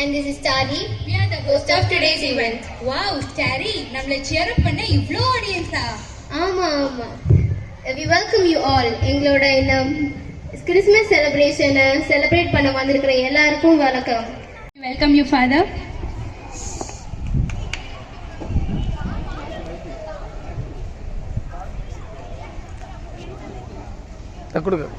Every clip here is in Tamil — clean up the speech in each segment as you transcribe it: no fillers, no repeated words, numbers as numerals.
And this is Starry. We are the host of today's event. Wow, Starry, நம்மள cheer up பண்ண இவ்ளோ ஆடியன்ஸா? ஆமா. We welcome you all. எங்களோட இந்த கிறிஸ்மஸ் செலிப்ரேஷனை செலிப்ரேட் பண்ண வந்திருக்கிற எல்லாருக்கும் வணக்கம். Welcome you, Father. கொடுங்க.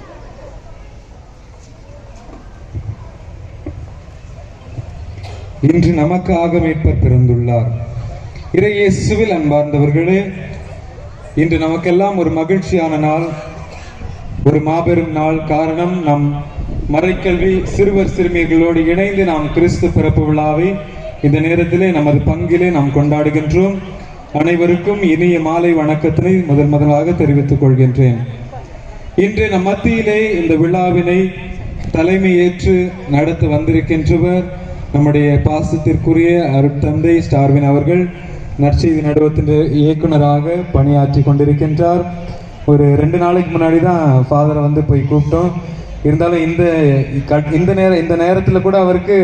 இன்று நமக்காக மீட்பர் பிறந்துள்ளார். இறை இயேசுவில் அன்பார்ந்தவர்களே, இன்று நமக்கெல்லாம் ஒரு மகிழ்ச்சியான நாள், ஒரு மாபெரும் நாள். காரணம், நம் மறைக்கல்வி சிறுவர் சிறுமிகளோடு இணைந்து நாம் கிறிஸ்து பிறப்பு விழாவை இந்த நேரத்திலே நமது பங்கிலே நாம் கொண்டாடுகின்றோம். அனைவருக்கும் இனிய மாலை வணக்கத்தினை முதலாக தெரிவித்துக் கொள்கின்றேன். இன்று நம் மத்தியிலே இந்த விழாவினை தலைமையேற்று நடத்த வந்திருக்கின்றவர் நம்முடைய பாசத்திற்குரிய அருட்தந்தை ஸ்டார்வின் அவர்கள். நற்செய்தி நடுவத்தின் இயக்குனராக பணியாற்றி கொண்டிருக்கின்றார். ஒரு 2 நாளைக்கு முன்னாடி தான் ஃபாதரை போய் கூப்பிட்டோம். இருந்தாலும் இந்த நேரத்தில் கூட அவருக்கு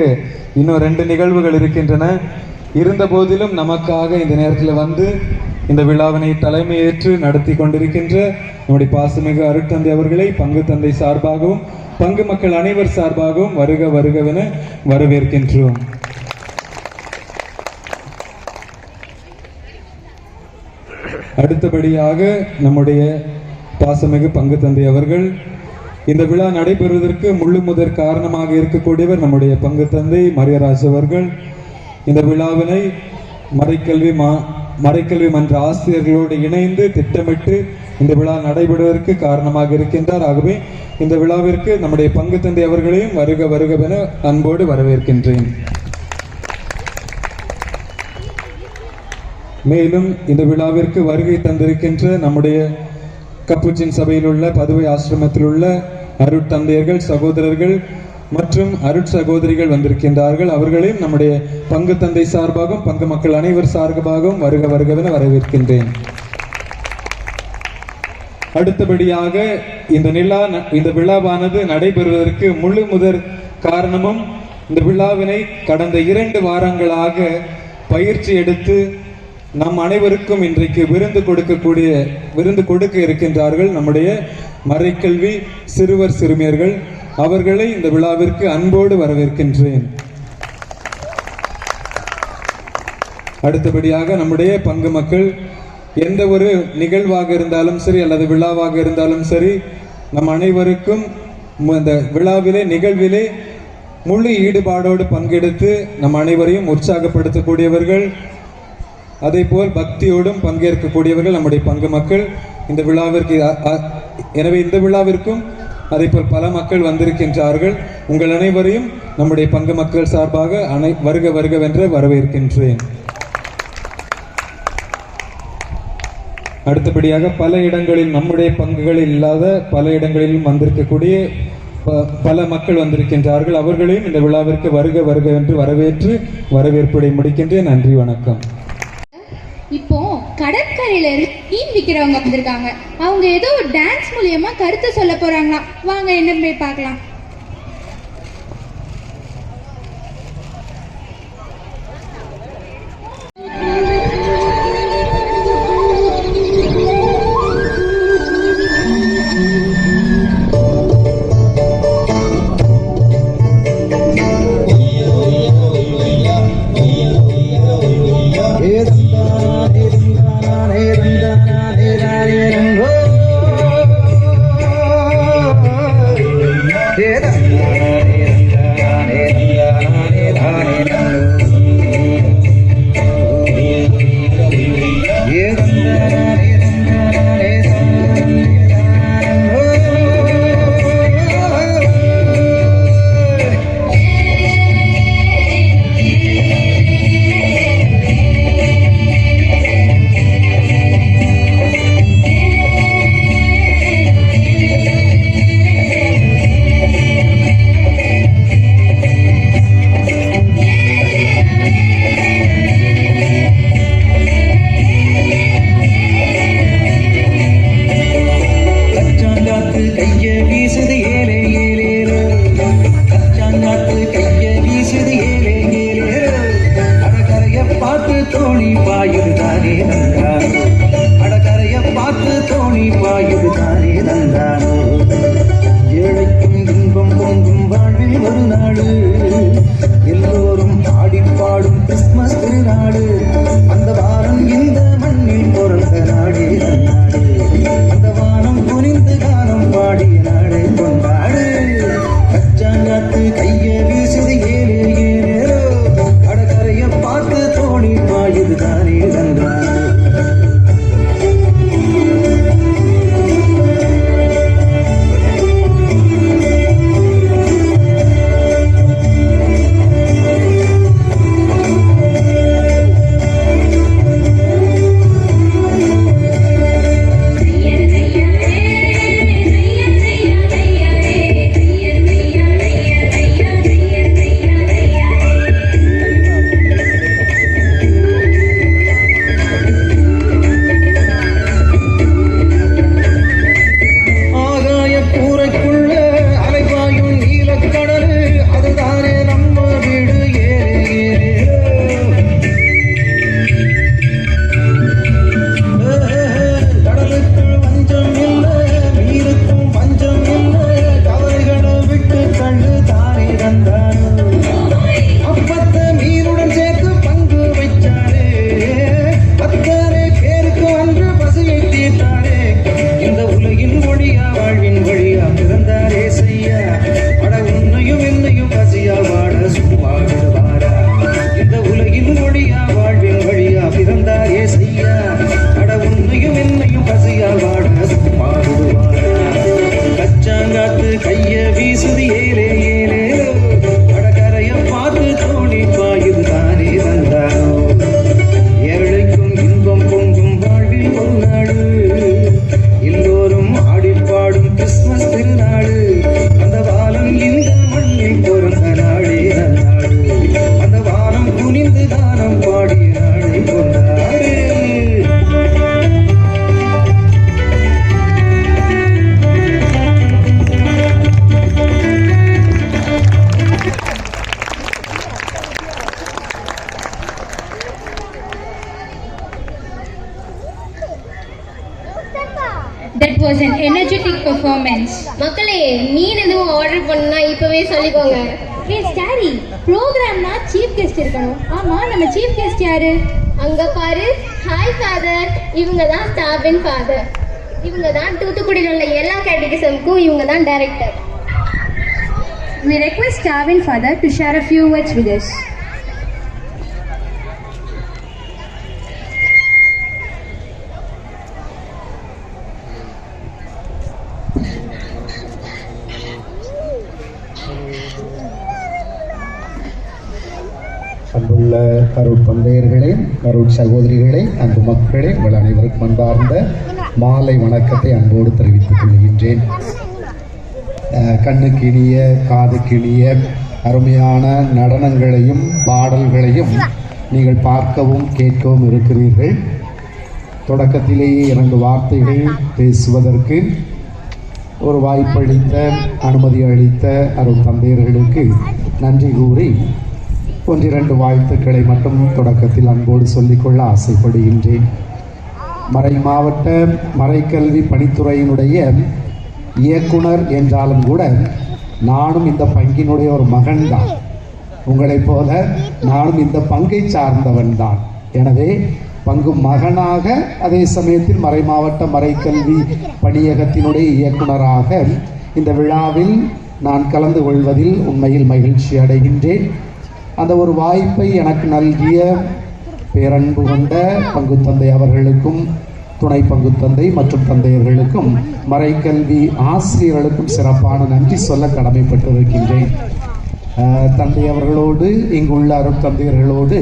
இன்னும் 2 நிகழ்வுகள் இருக்கின்றன. இருந்த போதிலும் நமக்காக இந்த நேரத்தில் இந்த விழாவினை தலைமையேற்று நடத்தி கொண்டிருக்கின்ற நம்முடைய பாசமிகு அருட்தந்தை அவர்களை பங்கு தந்தை சார்பாகவும் பங்கு மக்கள் அனைவர் சார்பாகவும் வருக வருகவென வரவேற்கின்றோம். அடுத்தபடியாக நம்முடைய பாசமிகு பங்கு தந்தை அவர்கள், இந்த விழா நடைபெறுவதற்கு முழு முதற் காரணமாக இருக்கக்கூடியவர் நம்முடைய பங்கு தந்தை மரியராஜ் அவர்கள். இந்த விழாவினை மறைக்கல்வி மன்ற ஆசிரியர்களோடு இணைந்து திட்டமிட்டு இந்த விழா நடைபெறுவதற்கு காரணமாக இருக்கின்றார். ஆகவே இந்த விழாவிற்கு நம்முடைய பங்கு தந்தை அவர்களையும் வருக வருகவென அன்போடு வரவேற்கின்றேன். மேலும் இந்த விழாவிற்கு வருகை தந்திருக்கின்ற நம்முடைய கப்புச்சின் சபையில் உள்ள பதுவை ஆசிரமத்தில் உள்ள அருட்தந்தையர்கள், சகோதரர்கள் மற்றும் அருட்சகோதரிகள் வந்திருக்கின்றார்கள். அவர்களையும் நம்முடைய பங்கு தந்தை சார்பாகவும் பங்கு மக்கள் அனைவர் சார்பாகவும் வருக வருகவென வரவேற்கின்றேன். அடுத்தபடியாக இந்த விழாவானது நடைபெறுவதற்கு முழு முதற் காரணமும், இந்த விழாவினை கடந்த 2 வாரங்களாக பயிற்சி எடுத்து நம் அனைவருக்கும் இன்றைக்கு விருந்து கொடுக்க இருக்கின்றார்கள் நம்முடைய மறைக்கல்வி சிறுவர் சிறுமியர்கள். அவர்களை இந்த விழாவிற்கு அன்போடு வரவேற்கின்றேன். அடுத்தபடியாக நம்முடைய பங்கு மக்கள் எந்த ஒரு நிகழ்வாக இருந்தாலும் சரி அல்லது விழாவாக இருந்தாலும் சரி, நம் அனைவருக்கும் இந்த நிகழ்விலே முழு ஈடுபாடோடு பங்கெடுத்து நம் அனைவரையும் உற்சாகப்படுத்தக்கூடியவர்கள், அதே போல் பக்தியோடும் பங்கேற்கக்கூடியவர்கள் நம்முடைய பங்கு மக்கள். இந்த விழாவிற்கு எனவே இந்த விழாவிற்கும் அதே போல் பல மக்கள் வந்திருக்கின்றார்கள். உங்கள் அனைவரையும் நம்முடைய பங்கு மக்கள் சார்பாக வருக வருகவென்று வரவேற்கின்றேன். அடுத்தபடியாக பல இடங்களில் நம்முடைய பங்குகளில் இல்லாத பல இடங்களிலும் வந்திருக்கக்கூடிய பல மக்கள் வந்திருக்கின்றார்கள். அவர்களையும் இந்த விழாவிற்கு வருக வருக என்று வரவேற்று வரவேற்புரை முடிக்கின்றேன். நன்றி, வணக்கம். இப்போ கடற்கரையில மீன் விற்கிறவங்க வந்திருக்காங்க. அவங்க ஏதோ டான்ஸ் மூலியமா கருத்து சொல்ல போறாங்களாம். வாங்க என்ன போய் பார்க்கலாம். பார்த்து தோணி பாயுது தானே நந்தானோ அடகரைய பார்த்து தோணி பாயுது தானே நந்தானோ ஏழைக்கும் இன்பம் பொங்கும் வாழ்வில் ஒரு நாடு எல்லோரும் ஆடி பாடும் கிறிஸ்துமஸ் திருநாடு அந்த வாரம் இந்த மண்ணில் பிறந்த நாடே நன்னாடு அந்த வானம் புனிந்து கானம் பாடிய நாடை கொண்டாடு கச்சாங்காத்து கைய வீசுது ஏழே ஏழேரோ அடகரைய பார்த்து தோணி பாயுது தானே நந்தானோ That was an energetic performance. மக்களே மீன் எதுவும் ஆர்டர் பண்ணா இப்பவே சொல்லிக்கோங்க. Hey Starry, ப்ரோக்ராம்னா சீஃப் கெஸ்ட் இருக்கணும். ஆமா, நம்ம சீஃப் கெஸ்ட் யாரு? அங்க பாரு. Hi father. இவங்க தான் ஸ்டாபின் ஃபாதர். இவங்க தான் தூத்துக்குடியில் உள்ள எல்லா கேட்டகிசம்க்கும் இவங்க தான் director. We request Starvin Father to share a few words with us. அன்புள்ள கருட்தந்தையர்களே, கருட்சகோதரிகளே, அன்பு மக்களே, உங்கள் அனைவருக்கும் அன்பார்ந்த மாலை வணக்கத்தை அன்போடு தெரிவித்துக் கொள்கின்றேன். கண்ணுக்கினிய காதுக்கினிய அருமையான நடனங்களையும் பாடல்களையும் நீங்கள் பார்க்கவும் கேட்கவும் இருக்கிறீர்கள். தொடக்கத்திலேயே 2 வார்த்தைகள் பேசுவதற்கு ஒரு வாய்ப்பளித்த, அனுமதி அளித்த அருள் தந்தையர்களுக்கு நன்றி கூறி 1-2 வாழ்த்துக்களை மட்டும் தொடக்கத்தில் அன்போடு சொல்லிக்கொள்ள ஆசைப்படுகின்றேன். மறை மாவட்ட மறைக்கல்வி பணித்துறையினுடைய இயக்குனர் என்றாலும் கூட நானும் இந்த பங்கினுடைய ஒரு மகன்தான். உங்களைப் போல நானும் இந்த பங்கை சார்ந்தவன் தான். எனவே பங்கு மகனாக, அதே சமயத்தில் மறை மாவட்ட மறைக்கல்வி பணியகத்தினுடைய இயக்குனராக இந்த விழாவில் நான் கலந்து கொள்வதில் உண்மையில் மகிழ்ச்சி அடைகின்றேன். அந்த ஒரு வாய்ப்பை எனக்கு நல்கிய பேரன்பு கொண்ட பங்குத்தந்தை அவர்களுக்கும், துணை பங்குத்தந்தை மற்றும் தந்தையர்களுக்கும், மறைக்கல்வி ஆசிரியர்களுக்கும் சிறப்பான நன்றி சொல்ல கடமைப்பட்டிருக்கின்றேன். தந்தை அவர்களோடு, இங்குள்ள அருட்தந்தையர்களோடு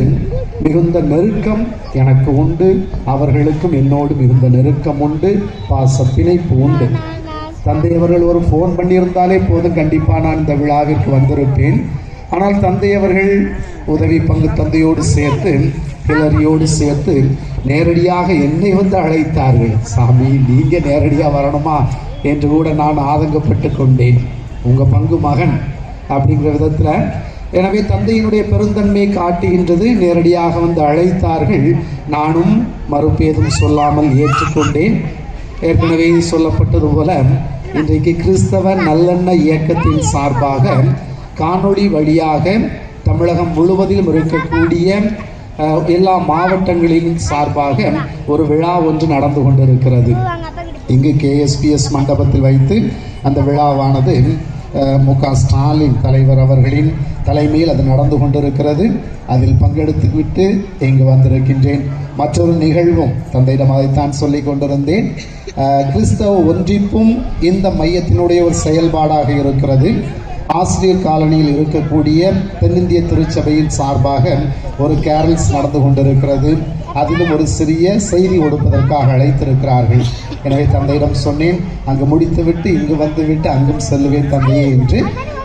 மிகுந்த நெருக்கம் எனக்கு உண்டு. அவர்களுக்கும் என்னோடு மிகுந்த நெருக்கம் உண்டு, பாச பிணைப்பு உண்டு. தந்தை அவர்கள் ஒரு ஃபோன் பண்ணியிருந்தாலே போதும், கண்டிப்பாக நான் இந்த விழாவிற்கு வந்திருப்பேன். ஆனால் தந்தை அவர்கள் உதவி பங்கு தந்தையோடு சேர்த்து, கிளரியோடு சேர்த்து நேரடியாக என்னை வந்து அழைத்தார்கள். சாமி, நீங்கள் நேரடியாக வரணுமா என்று கூட நான் ஆதங்கப்பட்டு கொண்டேன். உங்கள் பங்கு மகன் அப்படிங்கிற விதத்தில் எனவே தந்தையினுடைய பெருந்தன்மையை காட்டுகின்றது. நேரடியாக வந்து அழைத்தார்கள். நானும் மறுபேதும் சொல்லாமல் ஏற்றுக்கொண்டேன். ஏற்கனவே சொல்லப்பட்டது போல இன்றைக்கு கிறிஸ்தவ நல்லெண்ண இயக்கத்தின் சார்பாக காணொளி வழியாக தமிழகம் முழுவதிலும் இருக்கக்கூடிய எல்லா மாவட்டங்களின் சார்பாக ஒரு விழா ஒன்று நடந்து கொண்டிருக்கிறது. இங்கு KSPS மண்டபத்தில் வைத்து அந்த விழாவானது மு.க. ஸ்டாலின் தலைவர் அவர்களின் தலைமையில் அது நடந்து கொண்டிருக்கிறது. அதில் பங்கெடுத்துவிட்டு இங்கு வந்திருக்கின்றேன். மற்றொரு நிகழ்வும் தந்தையிடம் அதைத்தான் சொல்லி கொண்டிருந்தேன். கிறிஸ்தவ ஒன்றிப்பும் இந்த மையத்தினுடைய ஒரு செயல்பாடாக இருக்கிறது. ஆசிரியர் காலனியில் இருக்கக்கூடிய தென்னிந்திய திருச்சபையின் சார்பாக ஒரு கேரல்ஸ் நடந்து கொண்டிருக்கிறது. அதிலும் ஒரு சிறிய செய்தி கொடுப்பதற்காக அழைத்திருக்கிறார்கள். எனவே தந்தையிடம் சொன்னேன், அங்கு முடித்துவிட்டு இங்கு வந்துவிட்டு அங்கும் செல்லுவேன் தந்தையே என்று.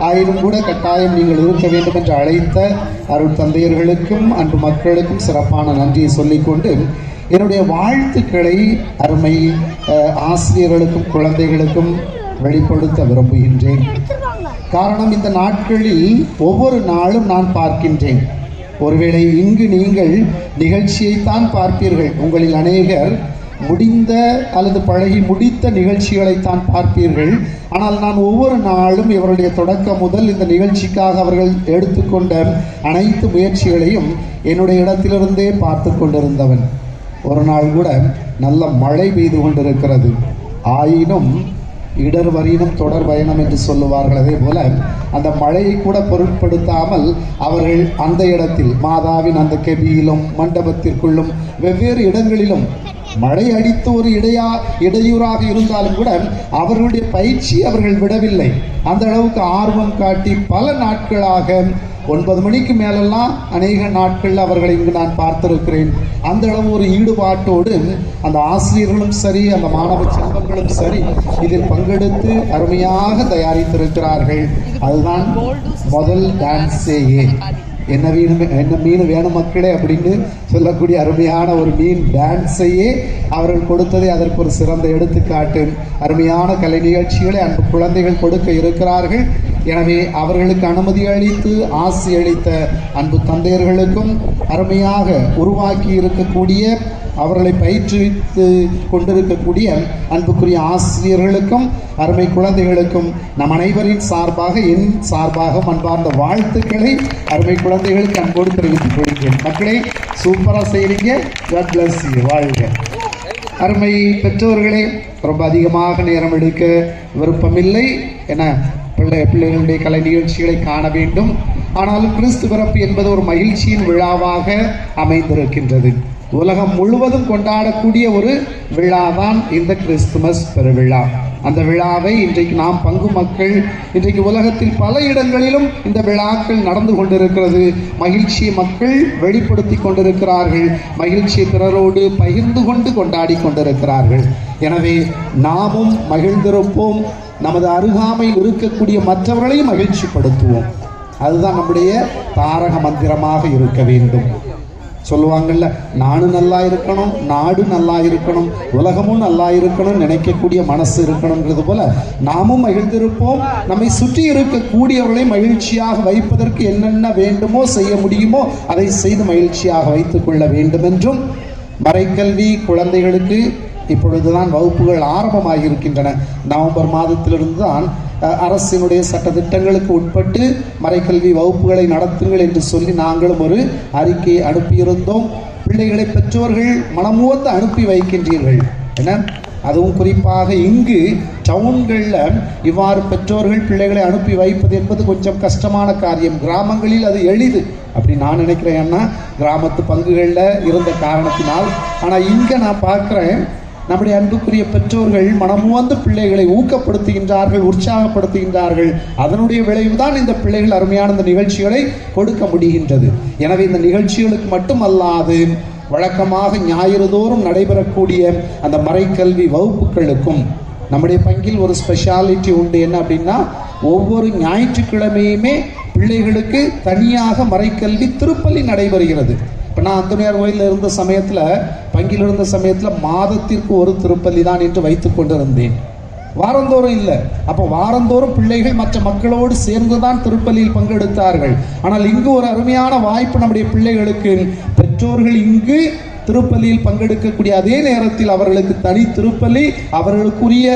ஆயினும் கூட கட்டாயம் நீங்கள் இருக்க வேண்டும் என்று அழைத்த அருள் தந்தையர்களுக்கும் அன்பு மக்களுக்கும் சிறப்பான நன்றியை சொல்லிக்கொண்டு என்னுடைய வாழ்த்துக்களை அருமை ஆசிரியர்களுக்கும் குழந்தைகளுக்கும் வெளிப்படுத்த விரும்புகின்றேன். காரணம், இந்த நாட்களில் ஒவ்வொரு நாளும் நான் பார்க்கின்றேன். ஒருவேளை இங்கு நீங்கள் நிகழ்ச்சியைத்தான் பார்ப்பீர்கள். உங்களில் அநேகர் முடிந்த அல்லது பழகி முடித்த நிகழ்ச்சிகளைத்தான் பார்ப்பீர்கள். ஆனால் நான் ஒவ்வொரு நாளும் இவருடைய தொடக்கம் முதல் இந்த நிகழ்ச்சிக்காக அவர்கள் எடுத்துக்கொண்ட அனைத்து முயற்சிகளையும் என்னுடைய இடத்திலிருந்தே பார்த்து கொண்டிருந்தவன். ஒரு நாள் கூட நல்ல மழை பெய்து கொண்டிருக்கிறது. ஆயினும் இடர் வரினும் தொடர் பயணம் என்று சொல்லுவார்கள். அதே போல அந்த மழையை கூட பொருட்படுத்தாமல் அவர்கள் அந்த இடத்தில் மாதாவின் அந்த கெபியிலும் மண்டபத்திற்குள்ளும் வெவ்வேறு இடங்களிலும் மழை அடித்து ஒரு இடையூறாக இருந்தாலும் கூட அவர்களுடைய பயிற்சி அவர்கள் விடவில்லை. அந்த அளவுக்கு ஆர்வம் காட்டி பல நாட்களாக 9 மணிக்கு மேலெல்லாம் அநேக நாட்கள் அவர்களை இங்கு நான் பார்த்திருக்கிறேன். அந்த அளவு ஒரு ஈடுபாட்டோடு அந்த ஆசிரியர்களும் சரி, அந்த மாணவ செல்வங்களும் சரி இதில் பங்கெடுத்து அருமையாக தயாரித்திருக்கிறார்கள். அதுதான் முதல் டான்ஸேயே. என்ன மீன் வேணும் மக்களே அப்படின்னு சொல்லக்கூடிய அருமையான ஒரு மீன் டான்ஸையே அவர்கள் கொடுத்ததை அதற்கு ஒரு சிறந்த எடுத்துக்காட்டு. அருமையான கலை நிகழ்ச்சிகளை அன்பு குழந்தைகள் கொடுக்க இருக்கிறார்கள். எனவே அவர்களுக்கு அனுமதி அளித்து ஆசி அளித்த அன்பு தந்தையர்களுக்கும் அருமையாக உருவாக்கி இருக்கக்கூடிய அவர்களை பயிற்றுவித்து கொண்டிருக்கக்கூடிய அன்புக்குரிய ஆசிரியர்களுக்கும் அருமை குழந்தைகளுக்கும் நம் அனைவரின் சார்பாக என் சார்பாக அன்பார்ந்த வாழ்த்துக்களை அருமை குழந்தைகளுக்கு அன்போடு தெரிவித்துக் கொள்கிறேன். மக்களே, சூப்பராக செய்கிறீங்க. God bless you. வாழ்க. அருமை பெற்றோர்களே, ரொம்ப அதிகமாக நேரம் எடுக்க விருப்பமில்லை. என பிள்ளைகளுடைய கலை நிகழ்ச்சிகளை காண வேண்டும். ஆனாலும் கிறிஸ்து பிறப்பு என்பது ஒரு மகிழ்ச்சியின் விழாவாக அமைந்திருக்கின்றது. உலகம் முழுவதும் கொண்டாடக்கூடிய ஒரு விழாதான் இந்த கிறிஸ்துமஸ் பெருவிழா. அந்த விழாவை இன்றைக்கு நாம் பங்கு மக்கள் இன்றைக்கு உலகத்தில் பல இடங்களிலும் இந்த விழாக்கள் நடந்து கொண்டிருக்கிறது. மகிழ்ச்சியை மக்கள் வெளிப்படுத்தி கொண்டிருக்கிறார்கள். மகிழ்ச்சியை பிறரோடு பகிர்ந்து கொண்டு கொண்டாடி கொண்டிருக்கிறார்கள். எனவே நாமும் மகிழ்ந்திருப்போம். நமது அருகாமையில் இருக்கக்கூடிய மற்றவர்களையும் மகிழ்ச்சிப்படுத்துவோம். அதுதான் நம்முடைய தாரக மந்திரமாக இருக்க வேண்டும். சொல்லுவாங்கள்ல, நானும் நல்லா இருக்கணும், நாடு நல்லா இருக்கணும், உலகமும் நல்லா இருக்கணும் நினைக்கக்கூடிய மனசு இருக்கணுங்கிறது போல நாமும் மகிழ்ந்திருப்போம். நம்மை சுற்றி இருக்கக்கூடியவர்களை மகிழ்ச்சியாக வைப்பதற்கு என்னென்ன வேண்டுமோ செய்ய முடியுமோ அதை செய்து மகிழ்ச்சியாக வைத்துக் கொள்ள வேண்டும் என்றும், மறைக்கல்வி குழந்தைகளுக்கு இப்பொழுதுதான் வகுப்புகள் ஆரம்பமாக இருக்கின்றன. நவம்பர் மாதத்திலிருந்து தான் அரசினுடைய சட்ட திட்டங்களுக்கு உட்பட்டு மறைக்கல்வி வகுப்புகளை நடத்துங்கள் என்று சொல்லி நாங்களும் ஒரு அறிக்கையை அனுப்பியிருந்தோம். பிள்ளைகளை பெற்றோர்கள் மனமுவந்து அனுப்பி வைக்கின்றீர்கள். என்ன, அதுவும் குறிப்பாக இங்கு டவுன்களில் இவ்வாறு பெற்றோர்கள் பிள்ளைகளை அனுப்பி வைப்பது என்பது கொஞ்சம் கஷ்டமான காரியம். கிராமங்களில் அது எளிது அப்படி நான் நினைக்கிறேன். ஏன்னா கிராமத்து பங்குகளில் இருந்த காரணத்தினால். ஆனால் இங்கே நான் பார்க்குறேன், நம்முடைய அன்புக்குரிய பெற்றோர்கள் மனமுவந்து பிள்ளைகளை ஊக்கப்படுத்துகின்றார்கள், உற்சாகப்படுத்துகின்றார்கள். அதனுடைய விளைவுதான் இந்த பிள்ளைகள் அருமையான இந்த நிகழ்ச்சிகளை கொடுக்க முடிகின்றது. எனவே இந்த நிகழ்ச்சிகளுக்கு மட்டுமல்லாது வழக்கமாக ஞாயிறு தோறும் நடைபெறக்கூடிய அந்த மறைக்கல்வி வகுப்புகளுக்கும் நம்முடைய பங்கில் ஒரு ஸ்பெஷாலிட்டி உண்டு. என்ன அப்படின்னா, ஒவ்வொரு ஞாயிற்றுக்கிழமையுமே பிள்ளைகளுக்கு தனியாக மறைக்கல்வி திருப்பலி நடைபெறுகிறது. இப்போ நான் அந்தோனியார் கோயிலில் இருந்த சமயத்தில், பங்கில் இருந்த சமயத்தில் மாதத்திற்கு ஒரு திருப்பலி தான் என்று வைத்து கொண்டிருந்தேன். வாரந்தோறும் இல்லை. அப்போ வாரந்தோறும் பிள்ளைகள் மற்ற மக்களோடு சேர்ந்துதான் திருப்பலியில் பங்கெடுத்தார்கள். ஆனால் இங்கு ஒரு அருமையான வாய்ப்பு நம்முடைய பிள்ளைகளுக்கு. பெற்றோர்கள் இங்கு திருப்பலியில் பங்கெடுக்கக்கூடிய அதே நேரத்தில் அவர்களுக்கு தனி திருப்பலி, அவர்களுக்குரிய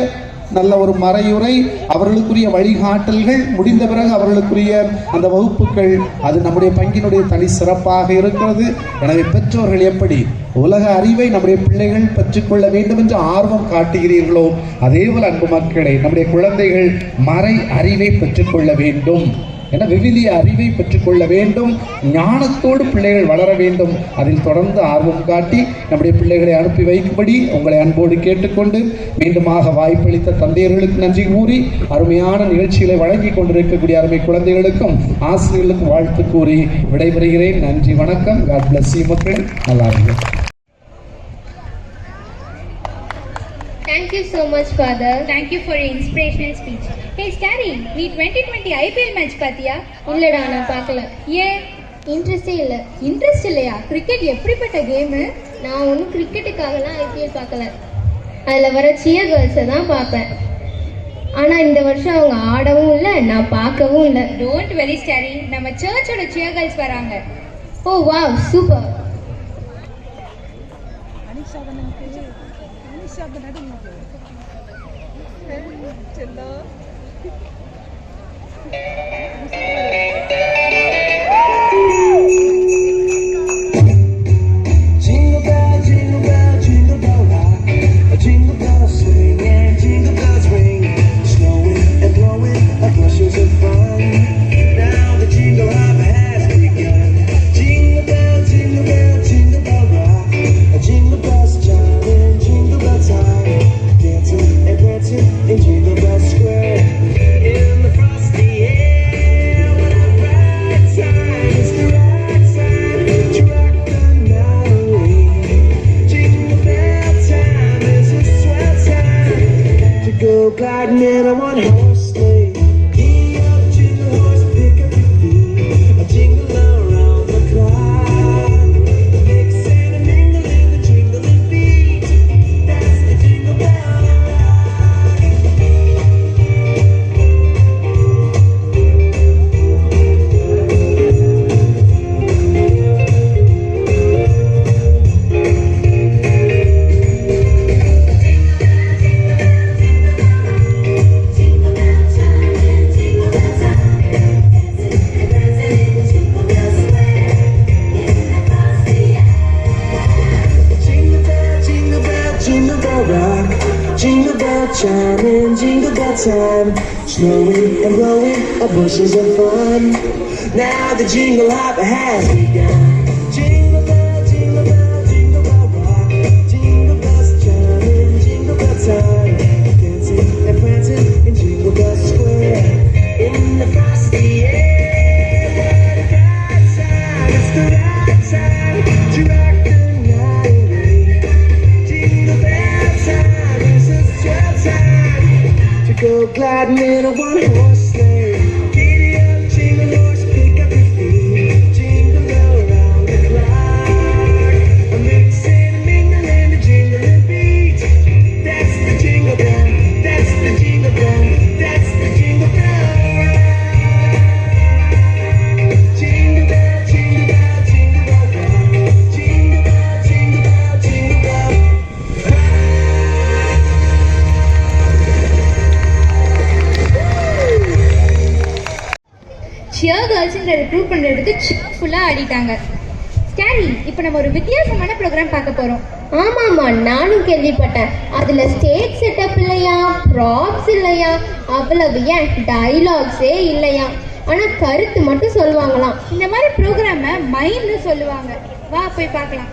நல்ல ஒரு மறையுரை, அவர்களுக்குரிய வழிகாட்டல்கள், முடிந்த பிறகு அவர்களுக்குரிய அந்த வகுப்புகள், அது நம்முடைய பங்கினுடைய தனி சிறப்பாக இருக்கிறது. எனவே பெற்றோர்கள் எப்படி உலக அறிவை நம்முடைய பிள்ளைகள் பெற்றுக்கொள்ள வேண்டும் என்று ஆர்வம் காட்டுகிறீர்களோ, அதே போல அன்பு மக்களை நம்முடைய குழந்தைகள் மறை அறிவை பெற்றுக்கொள்ள வேண்டும். என விவிலிய அறிவை பெற்றுக்கொள்ள வேண்டும். ஞானத்தோடு பிள்ளைகள் வளர வேண்டும். அதில் தொடர்ந்து ஆர்வம் காட்டி நம்முடைய பிள்ளைகளை அனுப்பி வைக்கும்படி உங்களை அன்போடு கேட்டுக்கொண்டு, மீண்டுமாக வாய்ப்பளித்த தந்தையர்களுக்கு நன்றி கூறி, அருமையான நிகழ்ச்சிகளை வழங்கி கொண்டிருக்கக்கூடிய அருமை குழந்தைகளுக்கும் ஆசிரியர்களுக்கும் வாழ்த்து கூறி விடைபெறுகிறேன். நன்றி, வணக்கம். காட் பிளஸ் யூ மக்கள். நல்லா இருக்கும். Thank you so much, Father. Thank you for your inspirational speech. Hey Starry, நீ 2020 IPL மேட்ச் பாத்தியா? இல்லடா, நான் பார்க்கல. ஏன்? இன்ட்ரெஸ்டே இல்லை. இன்ட்ரெஸ்ட் இல்லையா? கிரிக்கெட் எப்படிப்பட்ட கேமு? நான் ஒன்றும் கிரிக்கெட்டுக்காகலாம் ஐபிஎல் பார்க்கல. அதில் வர சியர் கேர்ள்ஸை தான் பார்ப்பேன். ஆனால் இந்த வருஷம் அவங்க ஆடவும் இல்லை, நான் பார்க்கவும் இல்லை. டோன்ட் வெரி ஸ்டாரி, நம்ம சர்ச்சோட சியர் கேர்ள்ஸ் வராங்க. ஓ wow, super. Jingle bell, jingle bell, jingle bell rock. A jingle bell swing and jingle bells ring. Snowing and blowing up bushels of fun. Now the jingle hop has begun. Jingle bell, jingle bell, jingle bell rock. A jingle bells chime in jingle bell time. Dancing and prancing in Jingle Bell Square. In the frosty air, what a bright time! It's the right time to rock the night away. Jingle bell time is a swell time to go gliding in a one-horse sleigh. Giddy up, jingle horse, pick up your feet, a jingle around the clock. Mix and a mingle in the jingling beat. That's the jingle bell. Jingle bell, jingle bell, jingle bell rock. Jingle bell chime in jingle bell time. Snowing and blowing up bushels of fun. Now the jingle hop has begun. Jingle bell, jingle bell, jingle bell rock. Jingle bells chime in jingle bell time. Dancing and prancing in Jingle Bell Square. In the frosty air, what a bright time! It's the right time to rock the night away. Jingle bell time is a swell time to go gliding in a one-horse sleigh. Giddy up, jingle horse, pick up your feet. Jingle around the clock. A mix and a mingle and a jingling beat. That's the jingle bell. That's the jingle bell. That's the jingle bell. Jingle bell, jingle bell, jingle bell rock. Jingle bell, jingle bell, jingle bell rock. Cheer கேர்ள்ஸ்ன்ற ரெக்ரூட் பண்ணுறதுக்கு ஃபுல்லாக ஆடிட்டாங்க. ஸ்டாரி, இப்போ நம்ம ஒரு வித்தியாசமான ப்ரோக்ராம் பார்க்க போகிறோம். ஆமாம்மா, நானும் கேள்விப்பட்டேன். அதில் ஸ்டேஜ் செட்டப் இல்லையா, ப்ராப்ஸ் இல்லையா, அவ்வளவு ஏன் டைலாக்ஸே இல்லையா, ஆனால் கருத்து மட்டும் சொல்லுவாங்களாம். இந்த மாதிரி ப்ரோக்ராமை மைம்னு சொல்லுவாங்க. வா போய் பார்க்கலாம்.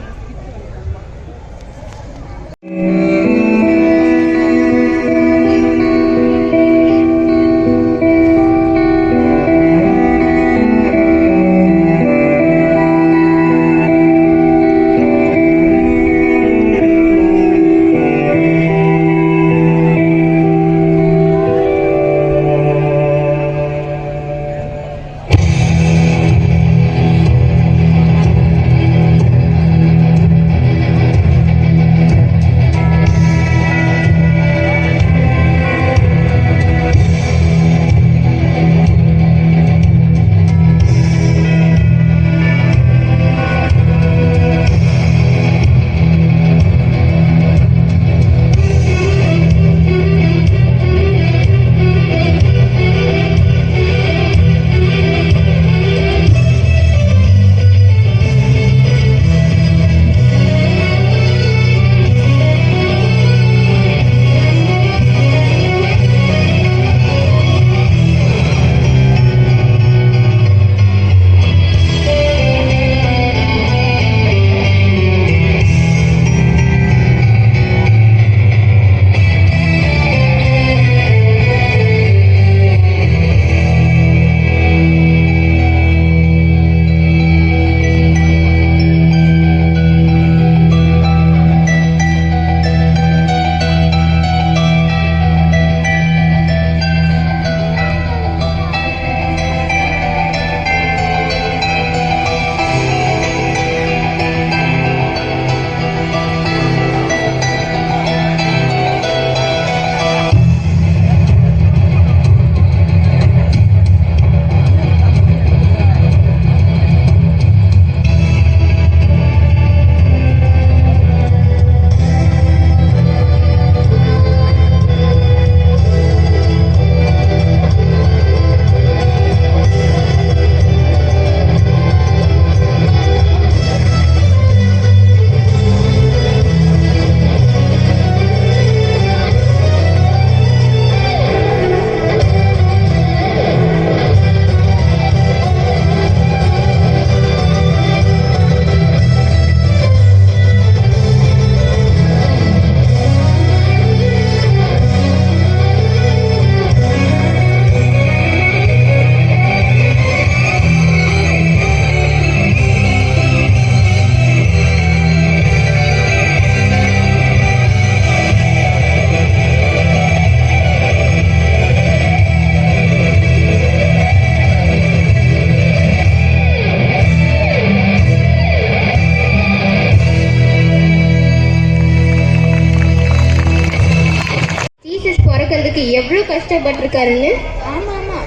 கஷ்டப்பட்டிருக்காருன்னு. ஆமா ஆமா,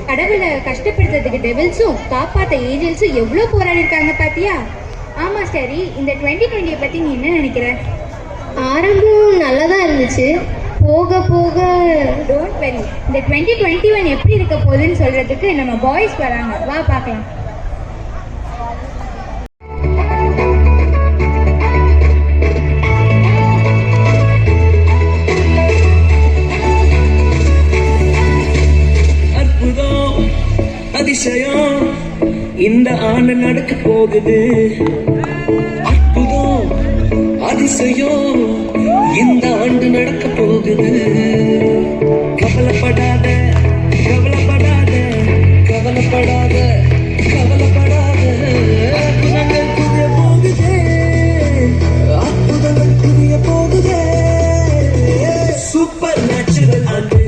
கடவுளை கஷ்டப்படுத்துறதுக்கு டெவில்ஸும் காப்பாத்த ஏஞ்சல்ஸும் எவ்வளோ போராடி இருக்காங்க பாத்தியா? ஆமா சரி, இந்த 2020 பத்தி நீ என்ன நினைக்கிற? ஆரம்பம் நல்லதா இருந்துச்சு, போக போக. டோன்ட் வெரி, இந்த 2021 எப்படி இருக்க போகுதுன்னு சொல்றதுக்கு நம்ம பாய்ஸ் வராங்க, வா பார்க்கலாம். அதிசயம் இந்த ஆண்டு நடக்க போகுது. அற்புதம் அதிசயம் இந்த ஆண்டு நடக்க போகுது. கவலைப்படாத கவலைப்படாத கவலைப்படாத கவலைப்படாத. அற்புதங்கள் புரிய போகுதே, அற்புதங்கள் புரிய போகுதே. சூப்பர் நேச்சுரல் ஆண்டு.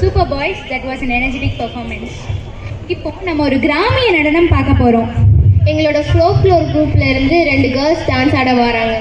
Super boys, that was an energetic performance. இப்போ நம்ம ஒரு கிராமிய நடனம் பார்க்க போறோம். எங்களோட ஃப்ளோக்ளோர் குரூப்ல இருந்து 2 கேர்ள்ஸ் டான்ஸ் ஆட வராங்க.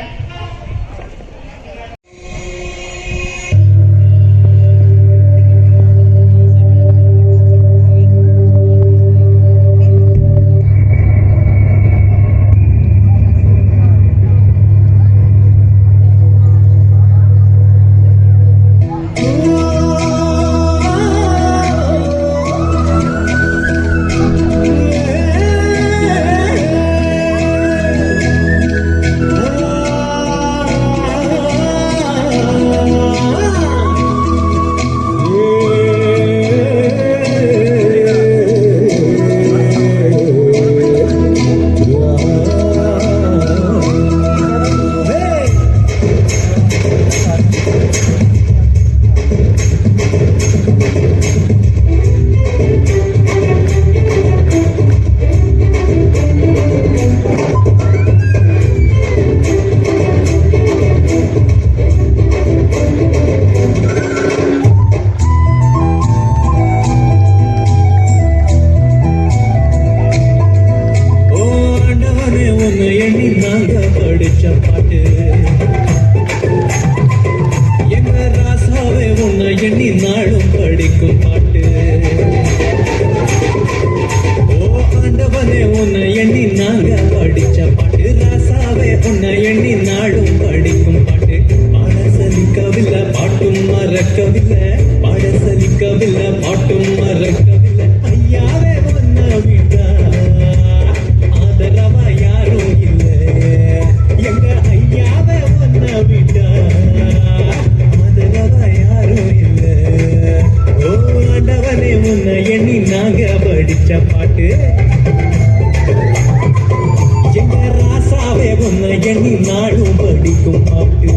எண்ணி நாளும் படிக்கும் பாட்டு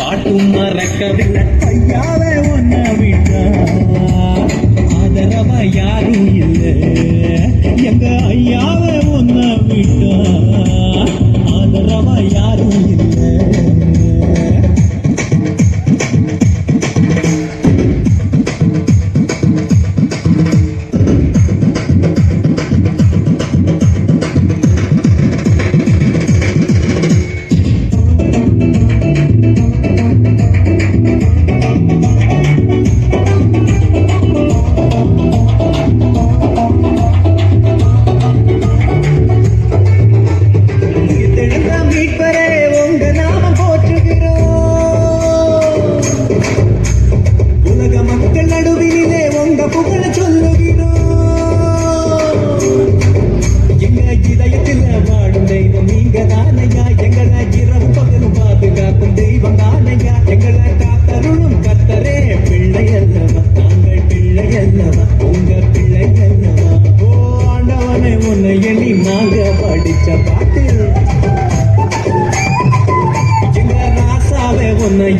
பாட்டும் மறக்கவில்லை ஐயாவே ஒன்ன விட்டா ஆதரவா யாரும் இல்லை எங்க ஐயாவே ஒன்ன விட்டா ஆதரவா யாரும் இல்லை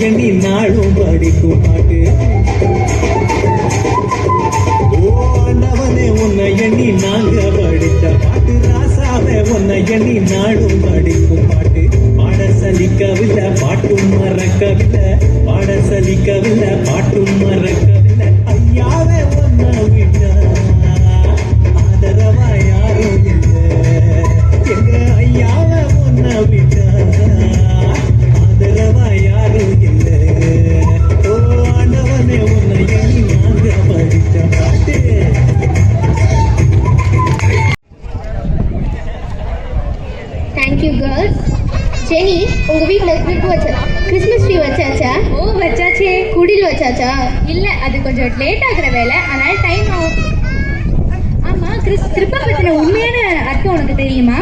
எண்ணி நாளும் படிக்கும் பாட்டு ஆண்டவனே உன்னை எண்ணி நாங்க படித்த பாட்டு ராசாவே உன்னை எண்ணி நாளும் படிக்கும் பாட்டு பாட சலிக்கவில்லை பாட்டும் மறக்கவில்லை பாட சலிக்கவில்லை பாட்டும் மறக்கவில்லை ஐயாவே உன்னை விட்டா ஆதரவா யாரும் இல்லை எங்க ஐயாவே உன்னை விட்டா ஆதரவா யாரும் இல்லை ஓ ஆண்டவனே உன்னை எண்ணி நாங்க படித்த பாட்டு தேங்க்யூ கேர்ள்ஸ். ஜெனி, உங்க வீட்ல கிறிஸ்மஸ் ட்ரீ வச்சாச்சா? ஓ வச்சாச்சே. குடில் வச்சாச்சா? இல்ல அது கொஞ்சம் லேட் ஆகுற வேலை, அதனால டைம் ஆகும். ஆமா கிறிஸ்மஸ் பத்தின உண்மையான அர்த்தம் உனக்கு தெரியுமா?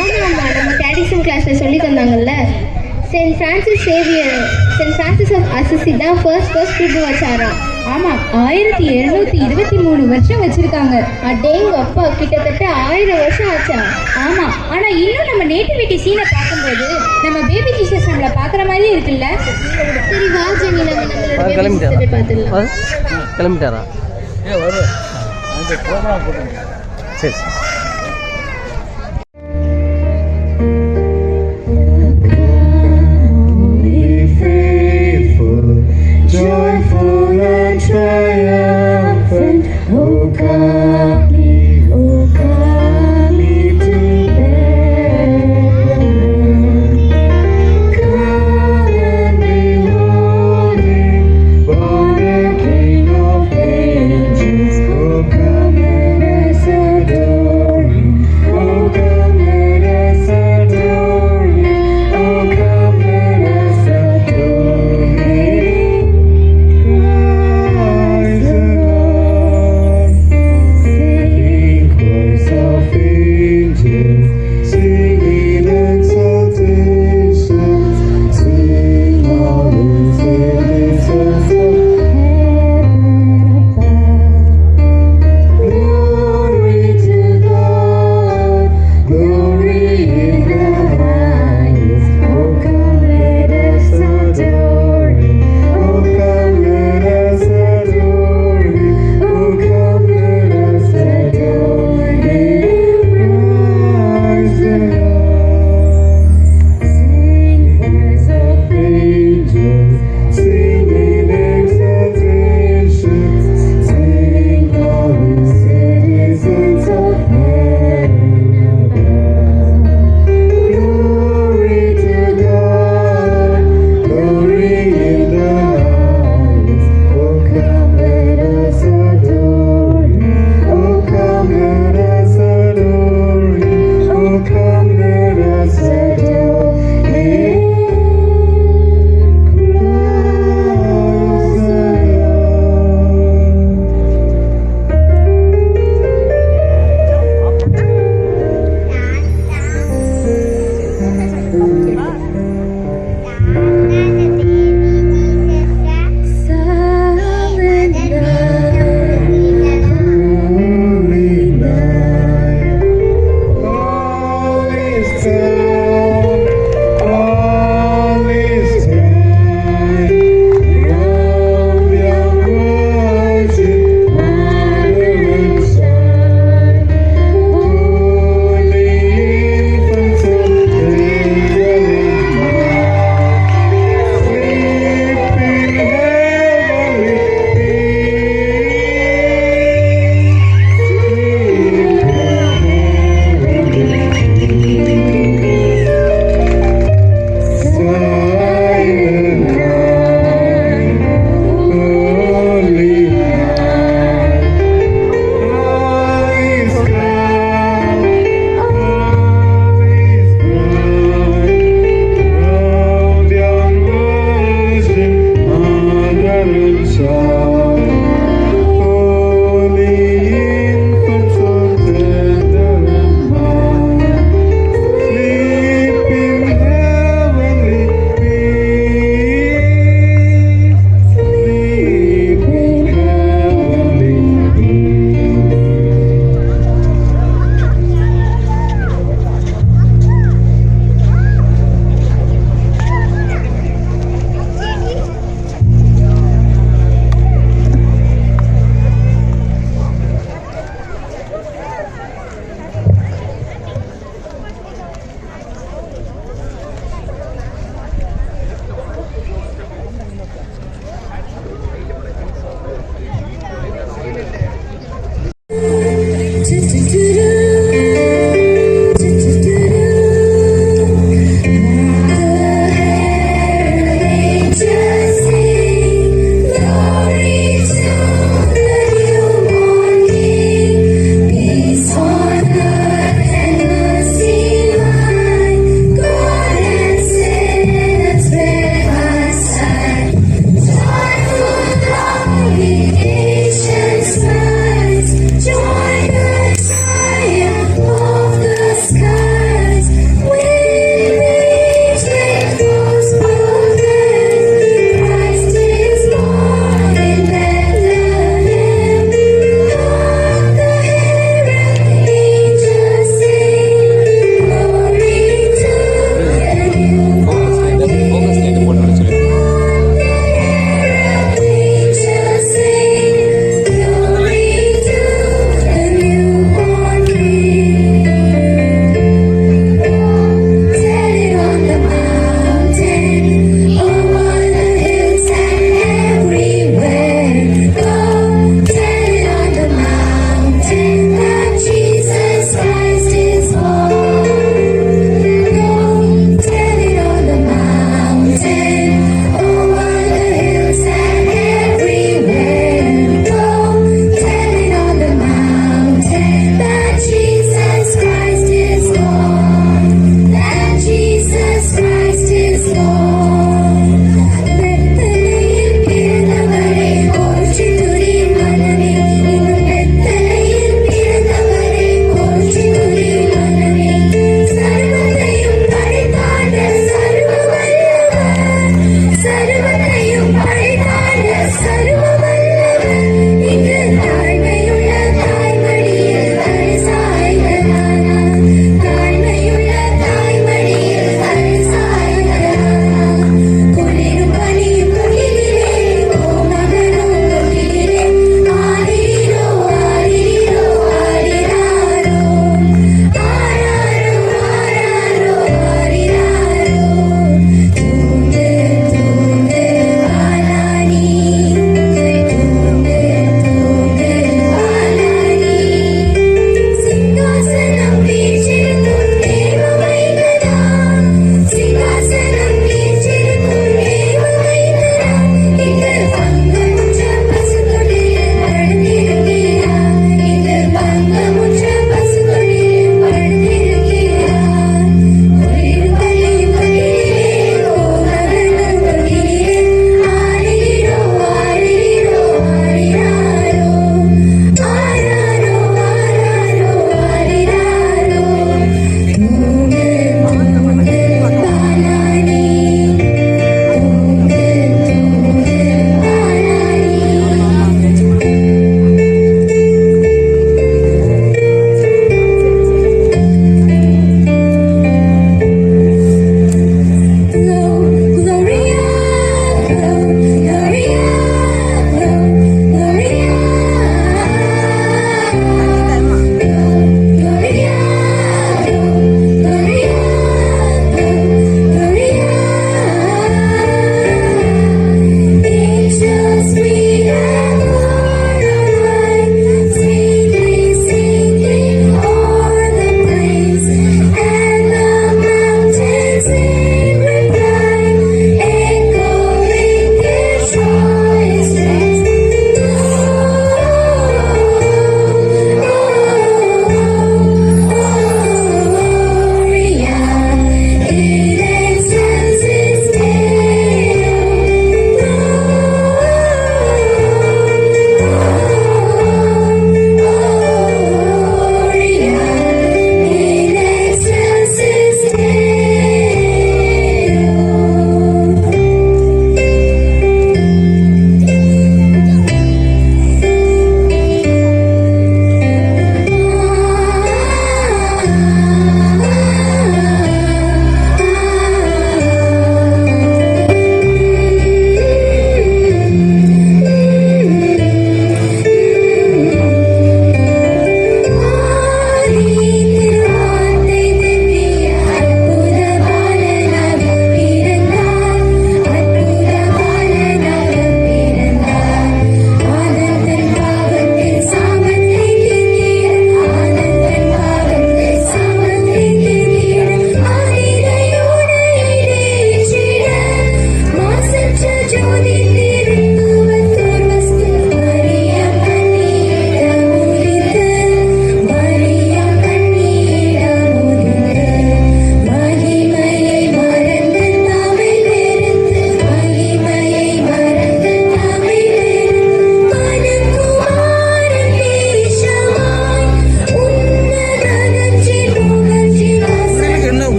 ஆமா, நம்ம கேடிசம் கிளாஸ்ல சொல்லி தந்தாங்கல்ல. சென்ட் பிரான்சிஸ் ஆஃப் அசிசி தான் ஃபர்ஸ்ட் குடி வச்சாராம். ஆமா 1723 வருஷம் வச்சிருக்காங்க. அடேங்க அப்பா, கிட்டத்தட்ட 1000 வருஷம் ஆச்சா? ஆமா, ஆனா இன்னும் நம்ம நேட்டிவிட்டி சீனை பார்க்கும்போது நம்ம பேபி ஜீசஸ் நம்மள பாக்குற மாதிரி இருக்குல்ல. சரி வா ஜெனி, நம்மளோட பார்த்துடலாம். கிளம்பிட்டாரா? சரி joyful and triumphant, oh come ye to Bethlehem. Come and behold him, born the King of angels, oh come let us adore.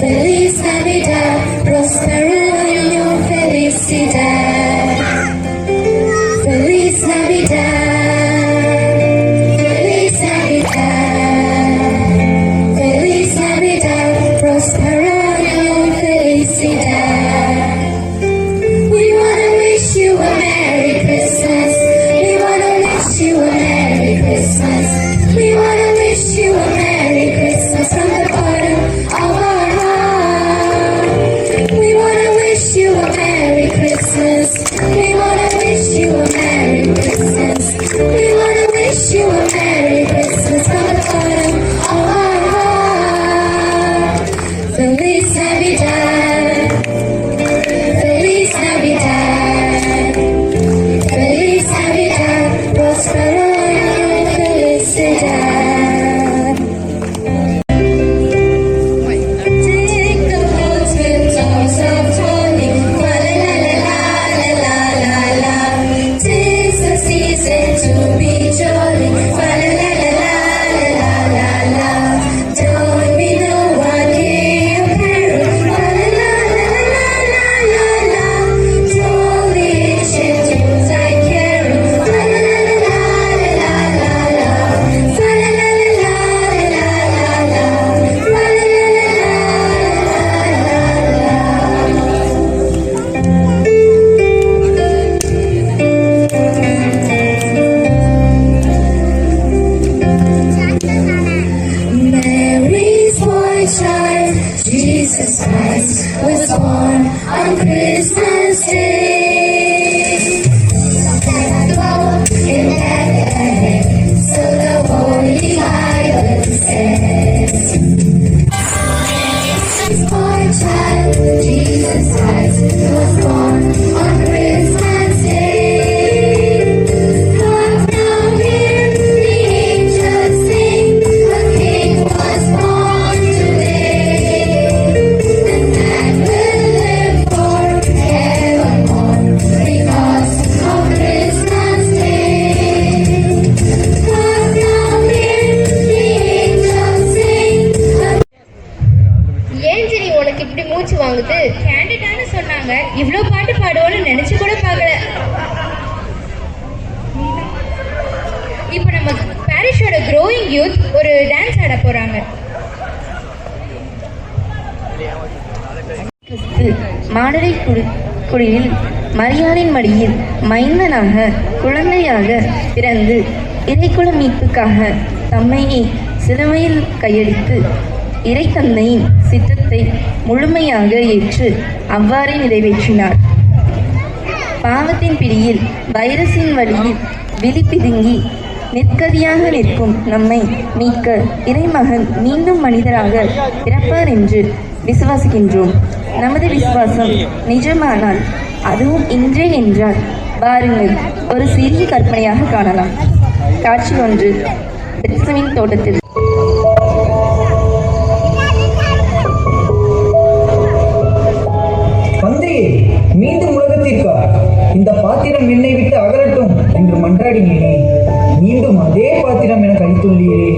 Feliz Navidad, prospero año, felicidad. Feliz Navidad, Feliz Navidad, Feliz Navidad, prospero año, felicidad. We wanna wish you a Merry Christmas. We wanna wish you a Merry Christmas. We wanna wish you a Merry Christmas from the bottom of our heart. We wanna wish you a Merry Christmas. We wanna wish you a Merry Christmas. We wanna wish you a Merry Christmas from the bottom of our heart. Feliz Navidad, Feliz Navidad, Feliz Navidad, prospero año, felicidad. Take the roads with songs of tolling, la la la la la la la. 'Tis the season to be jolly, la la la la la la la. Don't we know what gay apparel, la la la la la la la. Jolly ancient tunes I carol, la la la la la la la. La la la la la la la. La la la Mary's boy child, Jesus Christ, was born on Christmas Day. In Bethlehem, so the Holy Bible says. Mary's boy child, Jesus Christ, was born on Christmas Day. Hark now, hear the angels sing, a King was born today. And man will live forevermore because of Christmas Day. Hark now, hear the angels sing, a ஏன் ஜெனி உனக்கு இப்படி மூச்சு வாங்குது? கேண்டிடான்னு சொன்னாங்க, இவ்ளோ பாட்டு பாடுவோன்னு நினைச்சு கூட பார்க்கல. இப்போ நம்ம பாரிஷோட க்ரோயிங் யூத் ஒரு டான்ஸ் ஆட போறாங்க. கிறிஸ்து மாடலை குடியில் மரியாளின் மடியில் மைந்தனாக குழந்தையாக பிறந்து இறைக்குல மீட்புக்காக தம்மையே சிலுவையில் கையடித்து இறைத்தந்தையின் சித்தத்தை முழுமையாக ஏற்று அவ்வாறே நிறைவேற்றினார். பாவத்தின் பிடியில் வைரஸின் வழியில் விழிப்பிதுங்கி நிற்கதியாக நிற்கும் நம்மை மீட்க இறைமகன் மீண்டும் மனிதராக பிறப்பார் என்று விசுவாசிக்கின்றோம். நமது விசுவாசம் நிஜமானால், அதுவும் இன்றே என்றால், பாருங்கள் ஒரு சிறிய கற்பனையாக காணலாம். காட்சி ஒன்று, பெத்லகேமின் தோட்டத்தில். தந்தையே, மீண்டும் உலகத்திற்கா இந்த பாத்திரம் என்னை விட்டு அகலட்டும் என்று மன்றாடினேனே, மீண்டும் அதே பாத்திரம் என கழித்துள்ளீரே.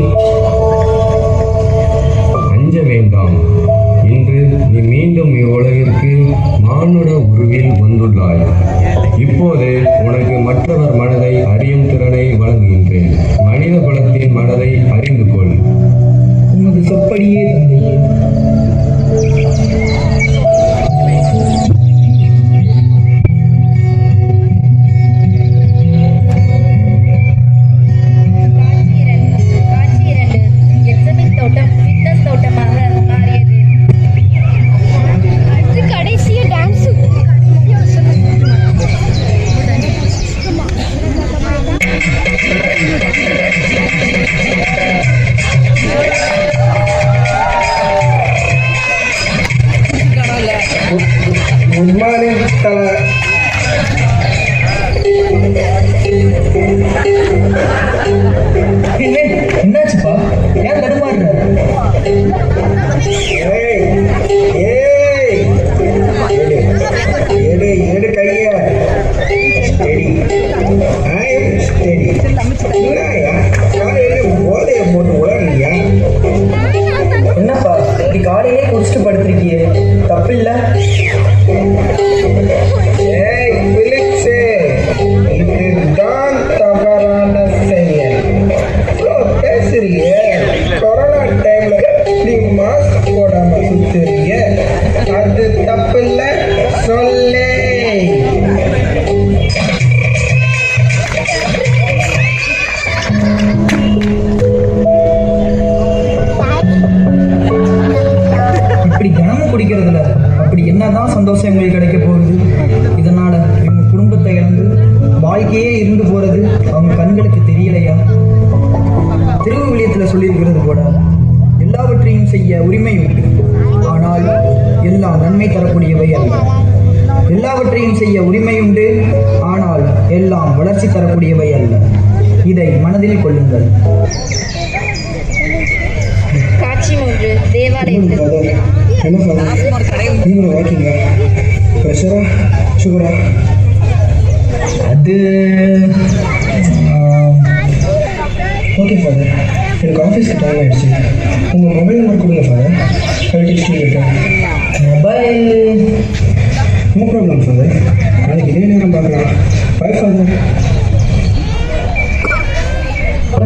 அஞ்ச வேண்டாம். இன்று நீ மீண்டும் இவ்வுலகிற்கு மானுட உருவில் வந்துள்ளாய். இப்போது உனக்கு மற்றவர் மனதை அறியும் திறனை வழங்குகின்றேன். மனித குலத்தின் மனதை அறிந்து கொள். உமது சொற்படியே தந்தையே. Thank you. திருவிவிலியத்தில் சொல்லியிருக்கிறது போல எல்லாவற்றையும் செய்ய உரிமை உண்டு, ஆனால் எல்லாம் நன்மை தரக்கூடியவை அல்ல. எல்லாவற்றையும் செய்ய உரிமை உண்டு, ஆனால் எல்லாம் வளர்ச்சி தரக்கூடியவை அல்ல. இதை மனதில் கொள்ளுங்கள். காட்சி 3 தேவாலயத்தில். நீங்களும் வாக்கிங்க ப்ரெஷரா சுகரா? அது ஓகே ஃபாதர், எனக்கு ஆஃபீஸ்க்கு டைம் ஆகிடுச்சு. உங்கள் மொபைல் நம்பர் கொடுங்க father. Mobile no problem father, நாளைக்கு இதே நேரம் பார்க்கலாம். Bye father.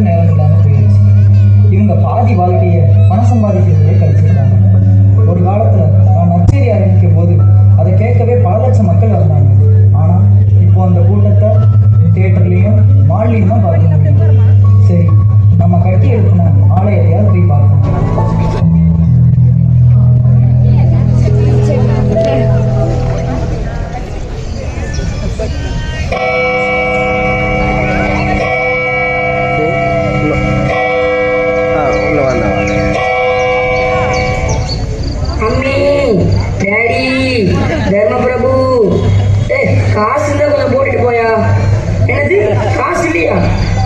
நேரம் இல்லாமல் போயிடுச்சு. இவங்க பாதி வாழ்க்கையை பணம் சம்பாதிக்கிறதுலே கழிச்சிருக்காங்க. ஒரு காலத்தில் நான் நச்சேரி ஆரம்பிக்கும் போது அதை கேட்கவே பல லட்சம் மக்கள் வந்தாங்க. ஆனால் இப்போ அந்த கூட்டத்தை தியேட்டர்லேயும் மால்லையும் தான் பார்க்க முடியும். சரி, நம்ம கட்டி எடுக்கணும் ஆலயத்தையாவது போய் பார்க்கணும். அம்மி, டாடி, தர்மபிரபு, காசு இருந்தா கொஞ்சம் போட்டுட்டு போயா. என்னது காசு இல்லையா?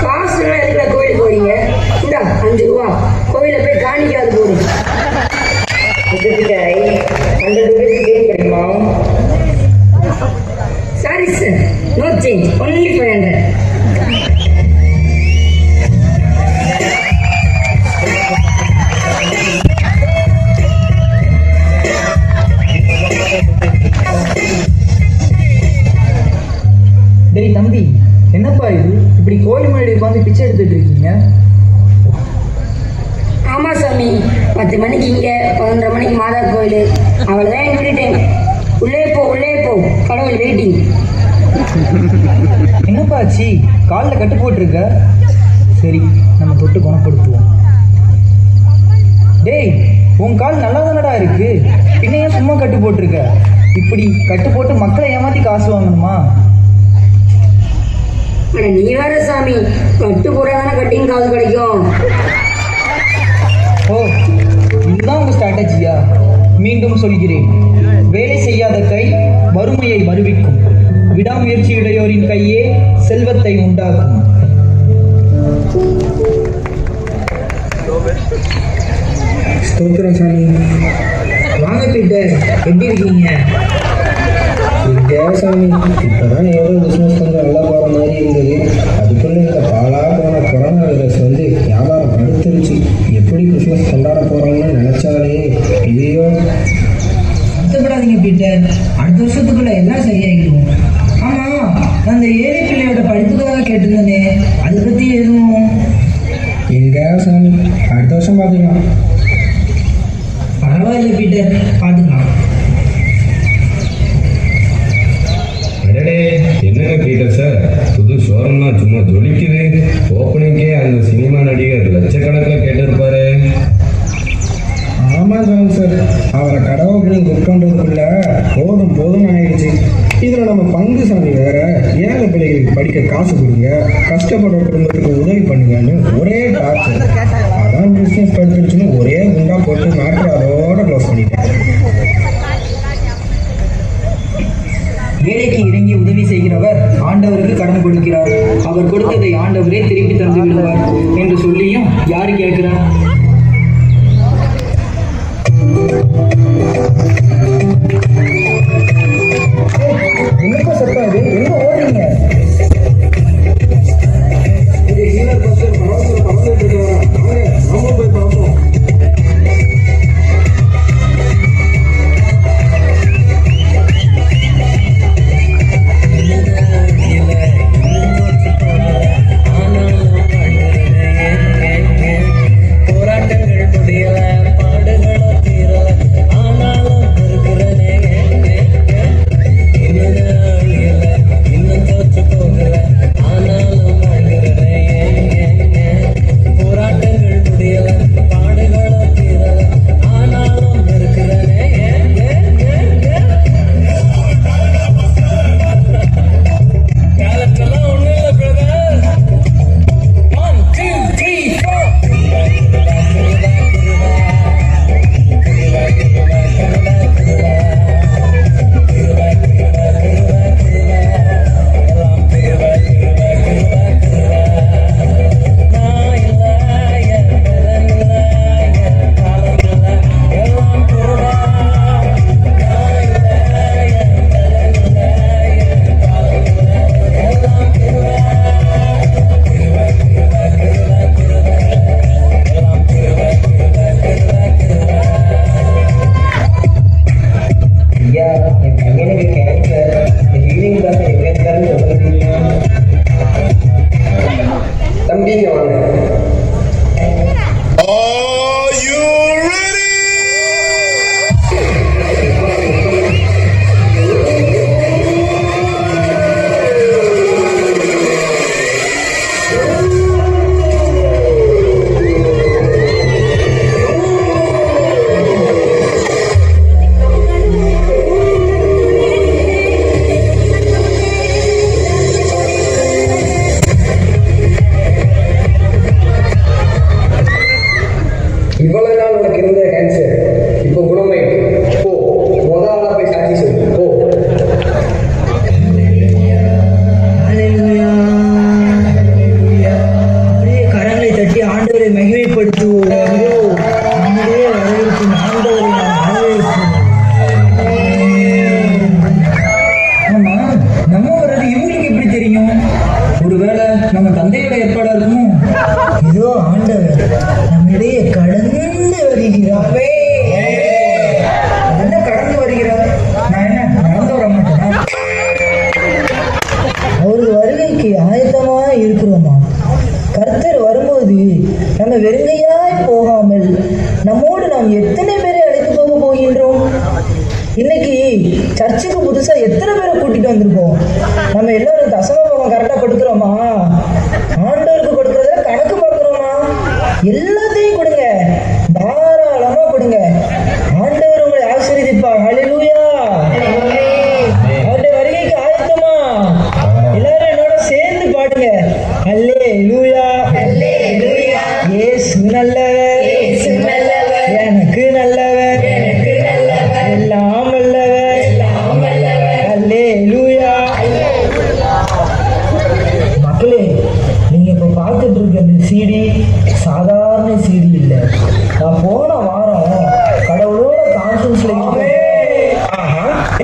காசு எதுக்கு கோயிலுக்கு போறீங்க? இந்தா 5 ரூபா, கோயில போய் காணிக்காது போதும். Sorry sir, no change, only 500. டேய் தம்பி, என்னப்பா இது இப்படி கோயில் முன்னாடி உட்காந்து பிச்சை எடுத்துட்டு இருக்கீங்க? ஆமா சாமி, 10 மணிக்கு இங்க, 11:30 மணிக்கு மாதா கோயில். அவ்வளவுதான் விட்டுட்டேன். உள்ளே போ, உள்ளே போ, கடவுள் வெயிட்டிங். என்னப்பா ஆச்சு? காலில் கட்டு போட்டிருக்க. சரி, நம்ம தொட்டு குணப்படுத்துவோம். டேய், உன் கால் நல்லா தானடா இருக்கு, பின்ன ஏன் சும்மா கட்டு போட்டிருக்க? இப்படி கட்டு போட்டு மக்களை ஏமாத்தி காசு வாங்கணுமா? நீ வேற சாமி, கட்டு போடாதானே கட்டிங் காசு கிடைக்கும். ஓ, இதுதான் உங்க ஸ்ட்ராட்டஜியா? மீண்டும் சொல்கிறேன், வேலை செய்யாத கை வறுமையை வருவிக்கும், விடாமுயற்சியுடையோரின் கையே செல்வத்தை உண்டாக்கும். ஸ்தோத்திரம் சாமி. வாங்க பீட்டர், எப்படி இருக்கீங்க? சாமி, இப்போதான் ஏதோ பிஸ்னஸ் கொஞ்சம் நல்லா போகிற மாதிரி இருந்தது. அதுக்குள்ளே இந்த பாலாக போன கொரோனா வைரஸ் வந்து வியாபாரம் படுத்துருச்சு. எப்படி பிஸ்னஸ் கொண்டாட போகிறோம்னு நினச்சாலே ஐயோ. வருத்தப்படாதீங்க பீட்டர், அடுத்த வருஷத்துக்குள்ள எல்லாம் சரியாகிடும். ஆமாம், நான் அந்த ஏழை பிள்ளையோட படிப்புக்காக கேட்டிருந்தேனே, அதை பற்றி எதுவும்? எங்கே சாமி, அடுத்த வருஷம் பார்த்துக்கலாம். பரவாயில்ல பீட்டர், பார்த்துக்கலாம். என்னங்க பீட்டர் சார், புது ஷோரூம்லாம் சும்மா ஜொலிக்குது. ஓப்பனிங்கே அந்த சினிமா நடிகர் லட்சக்கணக்கில் கேட்டிருப்பாரு. ஆமாம் சாமி சார், அவரை கடை ஓப்பனிங் புக் பண்ணுறதுக்குள்ள போதும் ஆயிடுச்சு. இதில் நம்ம பங்கு சாமி வேற. ஏழை பிள்ளைகளுக்கு படிக்க காசு கொடுங்க, கஷ்டப்படுற குடும்பத்துக்கு உதவி பண்ணுங்கன்னு ஒரே டார்ச்சர். அதான் பிஸ்னஸ் படுத்துருச்சுன்னு ஒரே குண்டா போட்டு நாட்டு அதோட க்ளோஸ் பண்ணிட்டேன். ஏழைக்கு இறங்கி உதவி செய்கிறவர் ஆண்டவருக்கு கடன் கொடுக்கிறார், அவர் கொடுத்ததை ஆண்டவரே திருப்பி தந்து விடுவார் என்று சொல்லியும் யாரு கேட்கிறார்? என்னப்பா சத்தம் இது? எங்க ஓடுறீங்க? போய் பார்ப்போம். மகிமைப்படுத்துவோம். நம்முடைய வரவேற்கும் ஆண்டவரை நாம் வரவேற்போம். ஆமா, நம்ம வர்றது இவங்களுக்கு எப்படி தெரியும்? ஒருவேளை நம்ம தந்தையோட ஏற்பாடா இருக்குமோ? இதோ ஆண்டவர் நம்மிடையே கடந்து வருகிறாரே. என்ன கடந்து வருகிறார்? நான் என்ன நடந்து வர மாட்டேன்? அவரது வருகைக்கு ஆயத்தமா இருக்கிறோமா? கர்த்தர் வரும்போது நம்ம வெறுங்கையாய் போகாமல் நம்மோடு நாம் எத்தனை பேரை அழைத்து போக போகின்றோம்? இன்னைக்கு சர்ச்சுக்கு புதுசா எத்தனை பேரை கூட்டிட்டு வந்திருக்கோம்? நம்ம எல்லாரும் தசமபாகம் கரெக்டா கொடுக்குறோமா? ஆண்டவருக்கு கொடுக்கறத கணக்கு பார்க்கிறோமா? எல்லாத்தையும் கொடுங்க, தாராளமா கொடுங்க. ஆண்டவர் உங்களை ஆசீர்வதிப்பார். ஹல்லேலூயா. அவருடைய வருகைக்கு ஆயத்தமா? எல்லாரும் என்னோட சேர்ந்து பாடுங்க. ஹல்லேலூயா. இயேசு நல்லவர், எனக்கு நல்லவர், எல்லாம் நல்லவர். ஹல்லேலூயா. மக்களே, நீங்க இப்ப பார்த்துட்டு இருக்க இந்த சிடி சாதாரண சிடி இல்லை. நான் போன வாரம் கடவுளோட கான்ஃபரன்ஸ்ல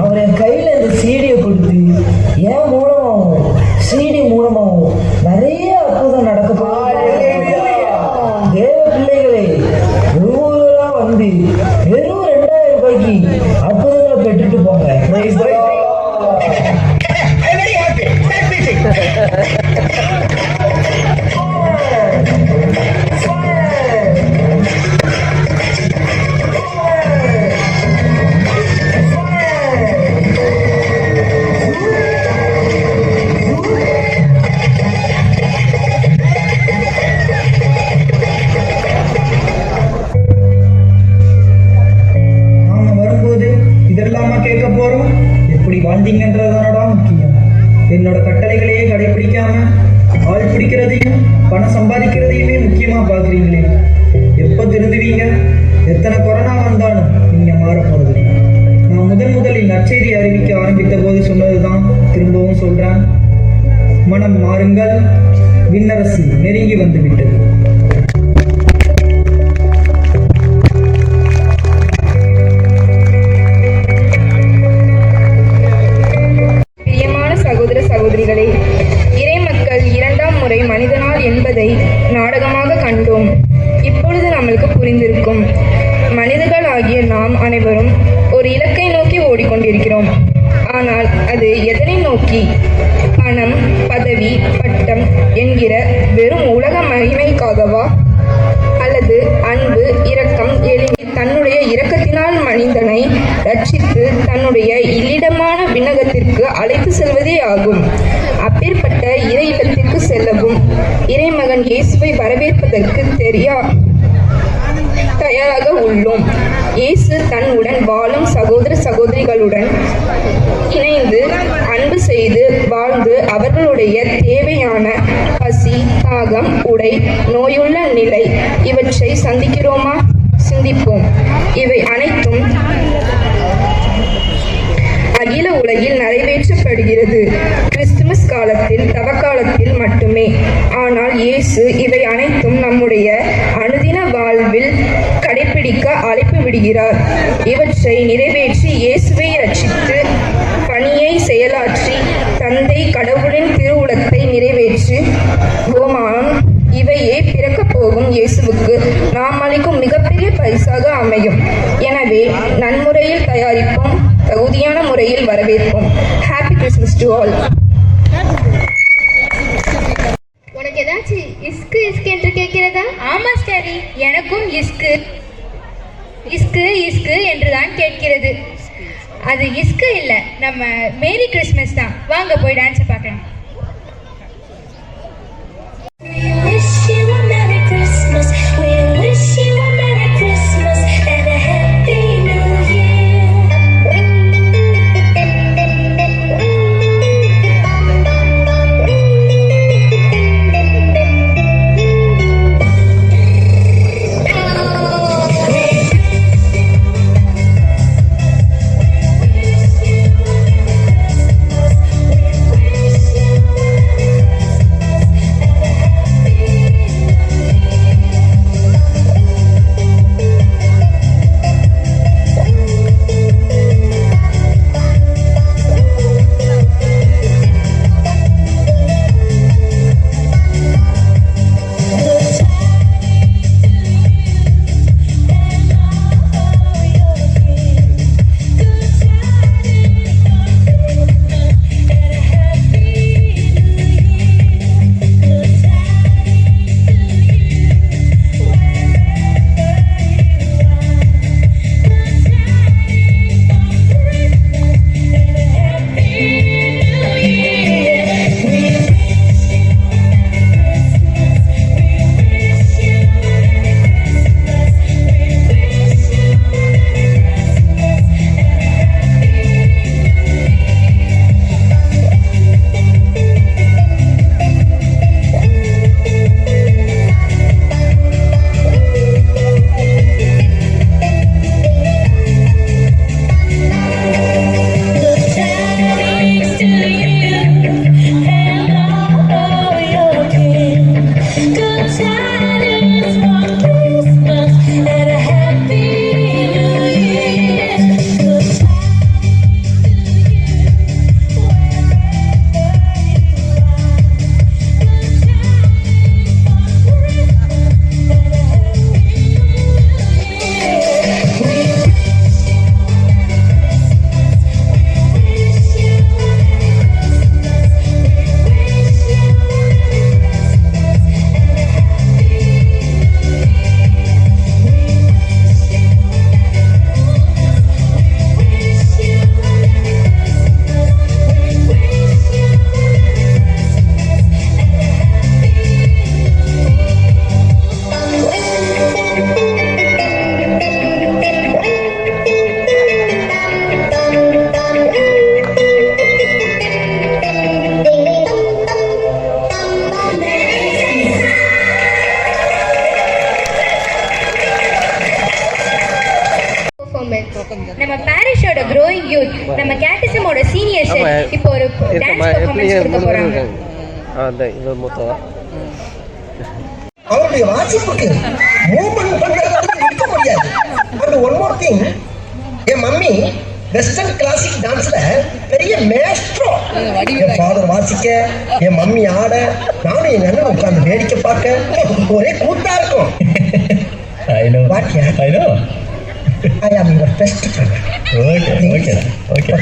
அவர் என் கையில இந்த சிடியை கொடுத்து என் மூலமாகவும் சிடி மூலமாகவும் நிறைய அற்புதம் நடக்க போகுது. தேவ பிள்ளைகளே, ஒவ்வொருவரா வந்து வெறும் 2000 ரூபாய்க்கு அற்புதங்களை பெற்றுட்டு போங்க. Praise the Lord. நாம வரும்போது இதெல்லாமா கேட்க போறோம்? எப்படி வாழ்ந்தீங்கன்றதானடா முக்கியம். என்னோட கட்டளைகளையே கடைபிடிக்காம ஆள் பிடிக்கிறதையும் பணம் சம்பாதிக்கிறதையுமே முக்கியமா பாக்குறீங்களே. எப்ப திருந்துவீங்க? எத்தனை கொரோனா வந்தாலும் நீங்க மாற போறது. நான் முதலில் நற்செய்தி அறிவிக்க ஆரம்பித்த போது சொன்னதுதான் திரும்பவும் சொல்றேன். மனம் மாறுங்கள், விண்ணரசு நெருங்கி வந்து விட்டது. சகோதர சகோதரிகளே, இறைமக்கள் 2ஆம் முறை மனிதனால் என்பதை நாடகமாக கண்டோம். இப்பொழுது நம்மளுக்கு புரிந்திருக்கும். மனிதர்கள் ஆகிய நாம் அனைவரும் ஒரு இலக்கை நோக்கி ஓடிக்கொண்டிருக்கிறோம். ஆனால் அது எதனை நோக்கி? பணம், பதவி, பட்டம் என்கிற வெறும் உலக மகிமைக்காகவா? அல்லது அன்பு, இரக்கம், எளிமை தன்னுடைய இரக்கத்தினால் மனிதனை ரட்சித்து தன்னுடைய இல்லிடமான விண்ணகத்திற்கு அழைத்து செல்வதே ஆகும். அப்பேற்பட்ட இறை இல்லத்திற்கு செல்லவும் இறைமகன் இயேசுவை வரவேற்பதற்கு தயாராக உள்ளோம். இயேசு தன்னுடன் வாழும் சகோதர சகோதரிகளுடன் இணைந்து அன்பு செய்து வாழ்ந்து அவர்களுடைய தேவையான பசி, தாகம், உடை, நோயுள்ள நிலை இவற்றை சந்திக்கிறோமா? சிந்திப்போம். இவை அனைத்தும் அகில உலகில் நிறைவேற்றப்படுகிறது. கிறிஸ்துமஸ் காலத்தில், தவக்காலத்தில் மட்டுமே. ஆனால் இயேசு இவை அனைத்தும் நம்முடைய அனுதின வாழ்வில் கடைபிடிக்க அழைப்பு விடுகிறார். இவற்றை நிறைவேற்றி இயேசுவை ரட்சித்து பணியை செயலாற்றி தந்தை கடவுளின் திருவுளத்தை நிறைவேற்றி கோமானம் இவையே பிறக்க போகும் இயேசுவுக்கு நாம் அளிக்கும் மிகப்பெரிய பரிசாக அமையும். எனவே நன்முறையில் தயாரிப்போம், தகுதியான முறையில் வரவேற்போம். Happy Christmas to all. உனக்கு ஏதாச்சும் இஸ்கு என்று கேட்கிறதா? ஆமா ஸ்டாரி, எனக்கும் இஸ்கு இஸ்கு இஸ்கு என்றுதான் கேட்கிறது. அது இஸ்கு இல்ல, நம்ம மேரி கிறிஸ்மஸ் தான். வாங்க போய் டான்ஸ் பார்க்கலாம். Wish you a Merry Christmas. We wish you a Merry Christmas and a Happy New Year. We wish you moment. நம்ம பாரிஷோட growing youth, நம்ம கேட்டிசமோட சீனியர் ஷெஃப் இப்போ ஒரு டான்ஸ் பெர்ஃபார்மன்ஸ் கொடுக்க போறாங்க. அந்த இது மொத்தம் அவருடைய வாசிப்புக்கு மூவ்மெண்ட் பண்றதுக்கு இருக்க முடியாது. அண்ட் ஒன் மோர் திங், என் மம்மி வெஸ்டர்ன் கிளாசிக் டான்ஸ்ல பெரிய மேஸ்ட்ரோ. என் ஃபாதர் வாசிக்க, என் மம்மி ஆட, நானும் என் அண்ணன் உட்கார்ந்து வேடிக்கை பார்க்க ஒரே கூத்தா இருக்கும். I know. What? Yeah? I know. I am your best friend. Okay.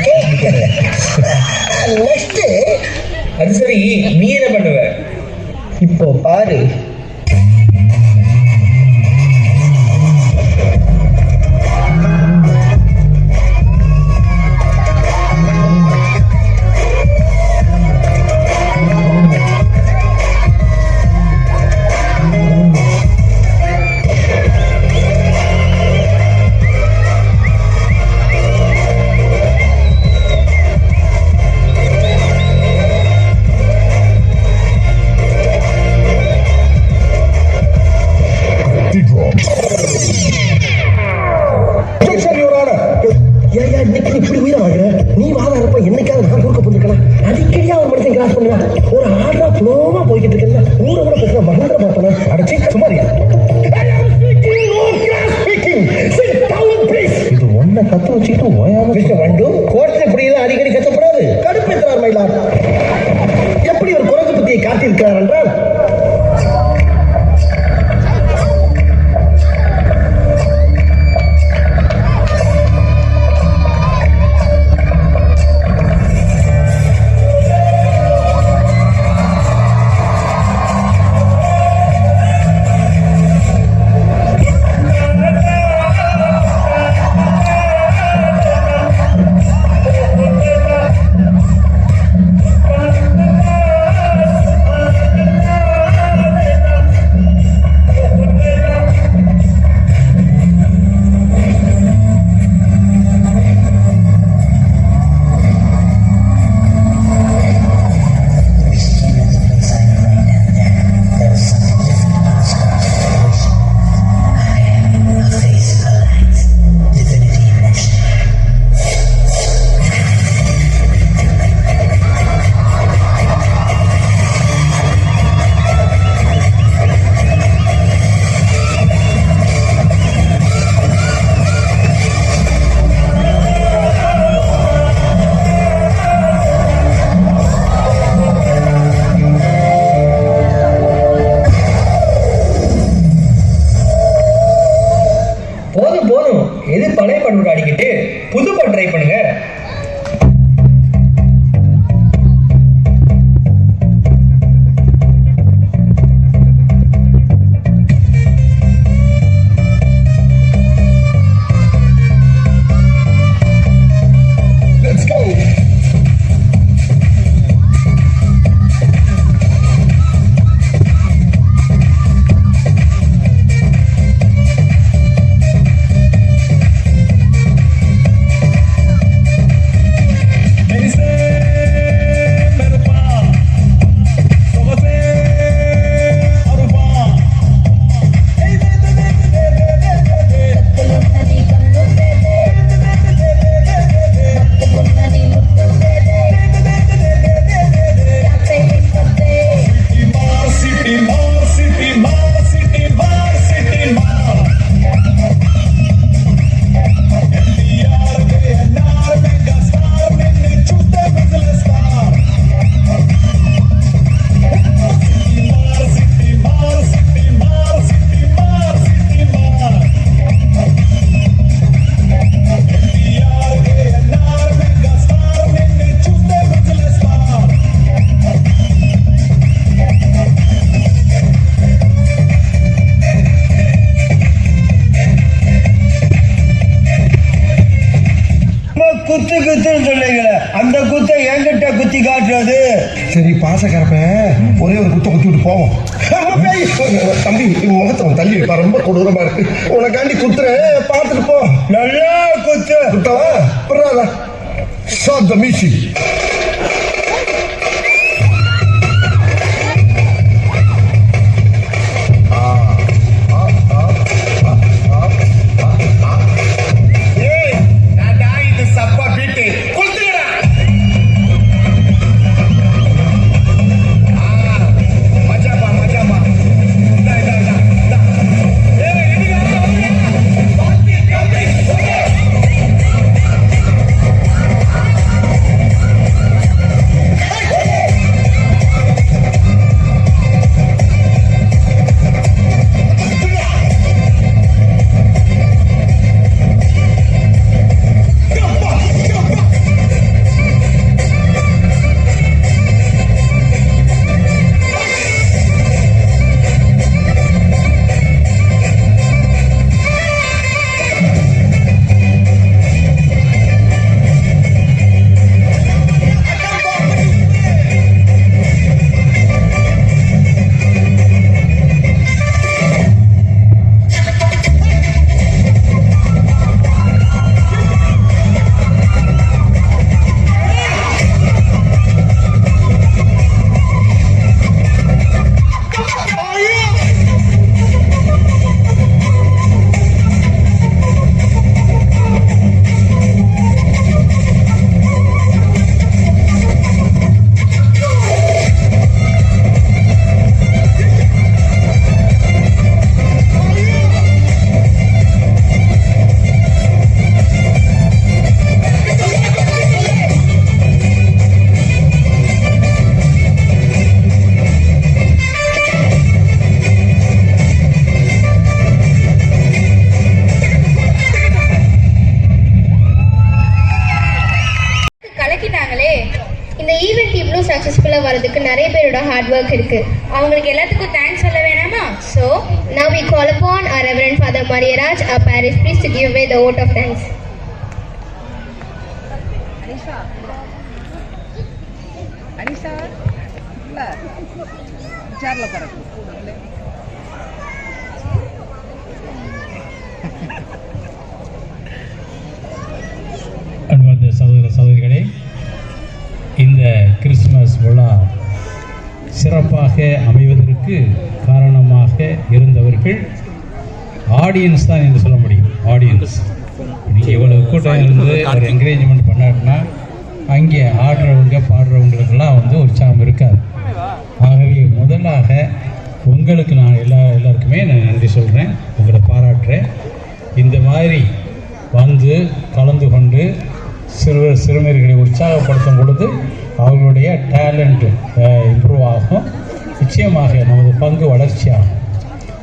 Next, அது சரி, நீ என்ன பண்ணுவ? இப்போ பாரு. நீ வாழறப்ப என்னைக்காவது நான் குறுக்க போயிருக்கலாம். அடிக்கடியா ஒரு மனுஷன் கிராஸ் பண்ணுவேன். ஒரு ஆடா ஃப்ளோவா போய்கிட்டு இருக்கேன். ஊரை கூட பேசுற மகந்திர பார்ப்பேன். அடைச்சி சுமாரியா இது ஒன்ன கத்து வச்சுக்கிட்டு ஓயாம வண்டு கோர்ட்ல இப்படியெல்லாம் அடிக்கடி கத்தப்படாது. கடுப்பேற்றார் மயிலார். எப்படி ஒரு குரங்கு புத்தியை காட்டியிருக்கிறார் என்றால், போதும் எது பழைய பண்பு அடிக்கிட்டு புது பண் ட்ரை பண்ணுங்க. குத்து குத்துன்னு சொன்னீங்களே, அந்த குத்தை என்கிட்ட குத்தி காட்டுறது. சரி பாசக்கரப்ப ஒரே ஒரு குத்தை குத்தி விட்டு போவோம். தம்பி முகத்தை தள்ளி வைப்பா, ரொம்ப கொடூரமா இருக்கு. உனக்காண்டி குத்துறேன், பார்த்துட்டு போ. நல்லா குத்து குத்தவா புறாதா சாத்த மீசி. ஏய் பேரோட ஹார்ட் ஒர்க் இருக்கு. அவங்களுக்கு எல்லாத்துக்கும் தேங்க்ஸ் சொல்ல வேணாமா? So now we call upon our Reverend Father Mariyaraj, our parish priest, to give away the vote of thanks. அன்பார்ந்த சகோதர சகோதரிகளே, இந்த கிறிஸ்துமஸ் விழா சிறப்பாக அமைவதற்கு காரணமாக இருந்தவர்கள் ஆடியன்ஸ் தான் என்று சொல்ல முடியும். ஆடியன்ஸ் நீங்கள் இவ்வளவு கூட்டம் இருந்து ஒரு என்கரேஜ்மெண்ட் பண்ணாருன்னா அங்கே ஆடுறவங்க பாடுறவங்களுக்கெல்லாம் உற்சாகம் இருக்காது. ஆகவே முதலாக உங்களுக்கு நான் எல்லாருக்குமே நான் நன்றி சொல்கிறேன், உங்களை பாராட்டுறேன். இந்த மாதிரி வந்து கலந்து கொண்டு சிறுவர்களை உற்சாகப்படுத்தும் பொழுது அவர்களுடைய டேலண்ட் இம்ப்ரூவ் ஆகும், நிச்சயமாக நமது பங்கு வளர்ச்சியாகும்.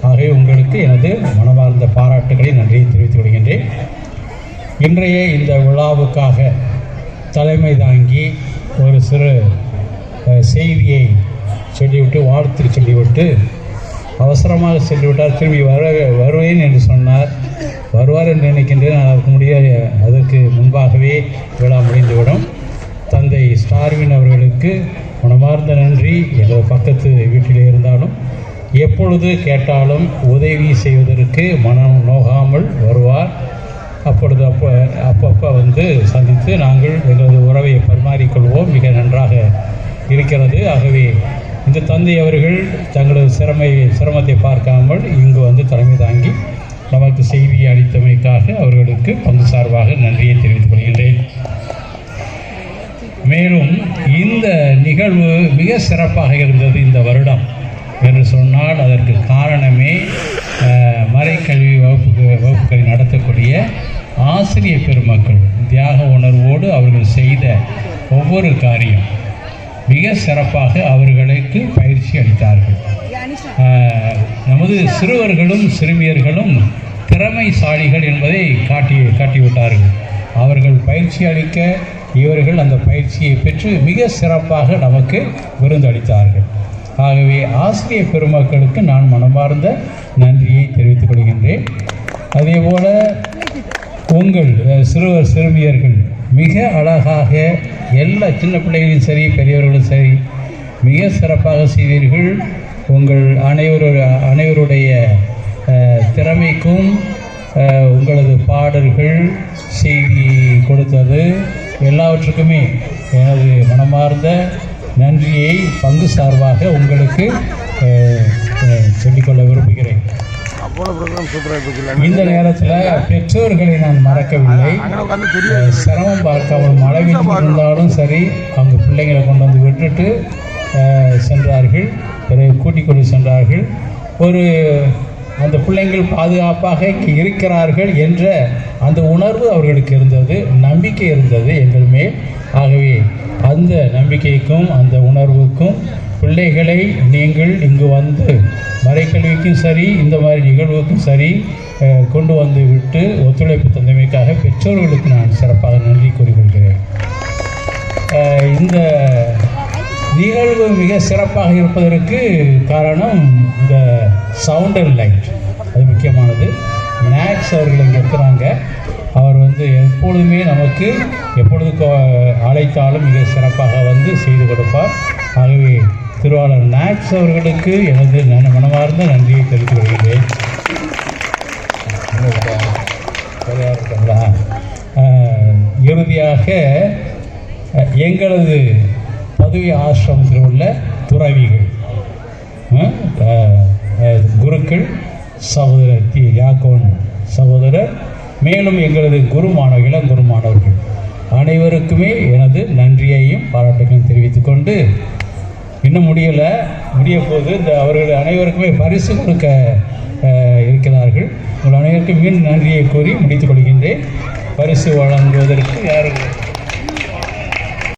ஆகவே உங்களுக்கு எனது மனமார்ந்த பாராட்டுகளை நன்றியை தெரிவித்துக் கொள்கின்றேன். இன்றைய இந்த விழாவுக்காக தலைமை தாங்கி ஒரு சிறு செய்தியை சொல்லிவிட்டு வாழ்த்து சொல்லிவிட்டு அவசரமாக சொல்லிவிட்டார். திரும்பி வருவேன் என்று சொன்னார். வருவார் என்று நினைக்கின்றேன். அதற்கு முடியாது, அதற்கு முன்பாகவே விழா முடிந்துவிடும். தந்தை ஸ்டார்வின் அவர்களுக்கு மனமார்ந்த நன்றி. எனது பக்கத்து வீட்டிலே இருந்தாலும் எப்பொழுது கேட்டாலும் உதவி செய்வதற்கு மனம் நோகாமல் வருவார். அப்பொழுது அப்பப்போ சந்தித்து நாங்கள் எங்களது உறவை பரிமாறிக்கொள்வோம். மிக நன்றாக இருக்கிறது. ஆகவே இந்த தந்தை அவர்கள் தங்களது சிரமத்தை பார்க்காமல் இங்கு தலைமை தாங்கி நமக்கு செய்தியை அளித்தமைக்காக அவர்களுக்கு பங்கு சார்பாக நன்றியை தெரிவித்துக் கொள்கின்றேன். மேலும் இந்த நிகழ்வு மிக சிறப்பாக இருந்தது இந்த வருடம் என்று சொன்னால் அதற்கு காரணமே மறைக்கல்வி வகுப்புகளை நடத்தக்கூடிய ஆசிரியர் பெருமக்கள் தியாக உணர்வோடு அவர்கள் செய்த ஒவ்வொரு காரியம் மிக சிறப்பாக அவர்களுக்கு பயிற்சி அளித்தார்கள். நமது சிறுவர்களும் சிறுமியர்களும் திறமைசாலிகள் என்பதை காட்டிவிட்டார்கள். அவர்கள் பயிற்சி அளிக்க இவர்கள் அந்த பயிற்சியை பெற்று மிக சிறப்பாக நமக்கு விருந்தளித்தார்கள். ஆகவே ஆசிரியர் பெருமக்களுக்கு நான் மனமார்ந்த நன்றியை தெரிவித்துக் கொள்கின்றேன். அதேபோல உங்கள் சிறுவர் சிறுமியர்கள் மிக அழகாக எல்லா சின்ன பிள்ளைகளும் சரி பெரியவர்களும் சரி மிக சிறப்பாக செய்தீர்கள். உங்கள் அனைவருடைய திறமைக்கும் உங்களது பாடல்கள் செய்தி கொடுத்தது எல்லாவற்றுக்குமே எனது மனமார்ந்த நன்றியை பங்கு சார்பாக உங்களுக்கு சொல்லிக்கொள்ள விரும்புகிறேன். இந்த நேரத்தில் பெற்றோர்களை நான் மறக்கவில்லை. சிரமம் பார்க்காமல் மழை இருந்தாலும் சரி அவங்க பிள்ளைங்களை கொண்டு விட்டுட்டு சென்றார்கள், பிறகு கூட்டிக் கொண்டு சென்றார்கள். அந்த பிள்ளைங்கள் பாதுகாப்பாக இருக்கிறார்கள் என்ற அந்த உணர்வு அவர்களுக்கு இருந்தது, நம்பிக்கை இருந்தது எங்கள் மேல். ஆகவே அந்த நம்பிக்கைக்கும் அந்த உணர்வுக்கும் பிள்ளைகளை நீங்கள் இங்கு மறைக்கல்விக்கும் சரி இந்த மாதிரி நிகழ்வுக்கும் சரி கொண்டு விட்டு ஒத்துழைப்பு தந்தமைக்காக பெற்றோர்களுக்கு நான் சிறப்பாக நன்றி கூறிக்கொள்கிறேன். இந்த நிகழ்வு மிக சிறப்பாக இருப்பதற்கு காரணம் இந்த சவுண்ட் அண்ட் லைட், அது முக்கியமானது. மேக்ஸ் அவர்கள் இங்கே இருக்கிறாங்க. அவர் எப்பொழுதுமே நமக்கு எப்பொழுது அழைத்தாலும் மிக சிறப்பாக செய்து கொடுப்பார். ஆகவே திருவாளர் மேக்ஸ் அவர்களுக்கு எனது மனமார்ந்த நன்றியை தெரிவித்துக் கொள்கிறேன். இறுதியாக எங்களது பதவி ஆசிரமத்தில் உள்ள துறவிகள் குருக்கள் சகோதரர் யாக்கோன் சகோதரர், மேலும் எங்களது இளங்குரு மாணவர்கள் அனைவருக்குமே எனது நன்றியையும் பாராட்டுகளையும் தெரிவித்துக் கொண்டு இன்னும் முடிய போது அவர்கள் அனைவருக்குமே பரிசு கொடுக்க இருக்கிறார்கள். உங்கள் அனைவருக்கும் மீண்டும் நன்றியை கூறி முடித்துக் கொள்கின்றேன். பரிசு வழங்குவதற்கு யாரும்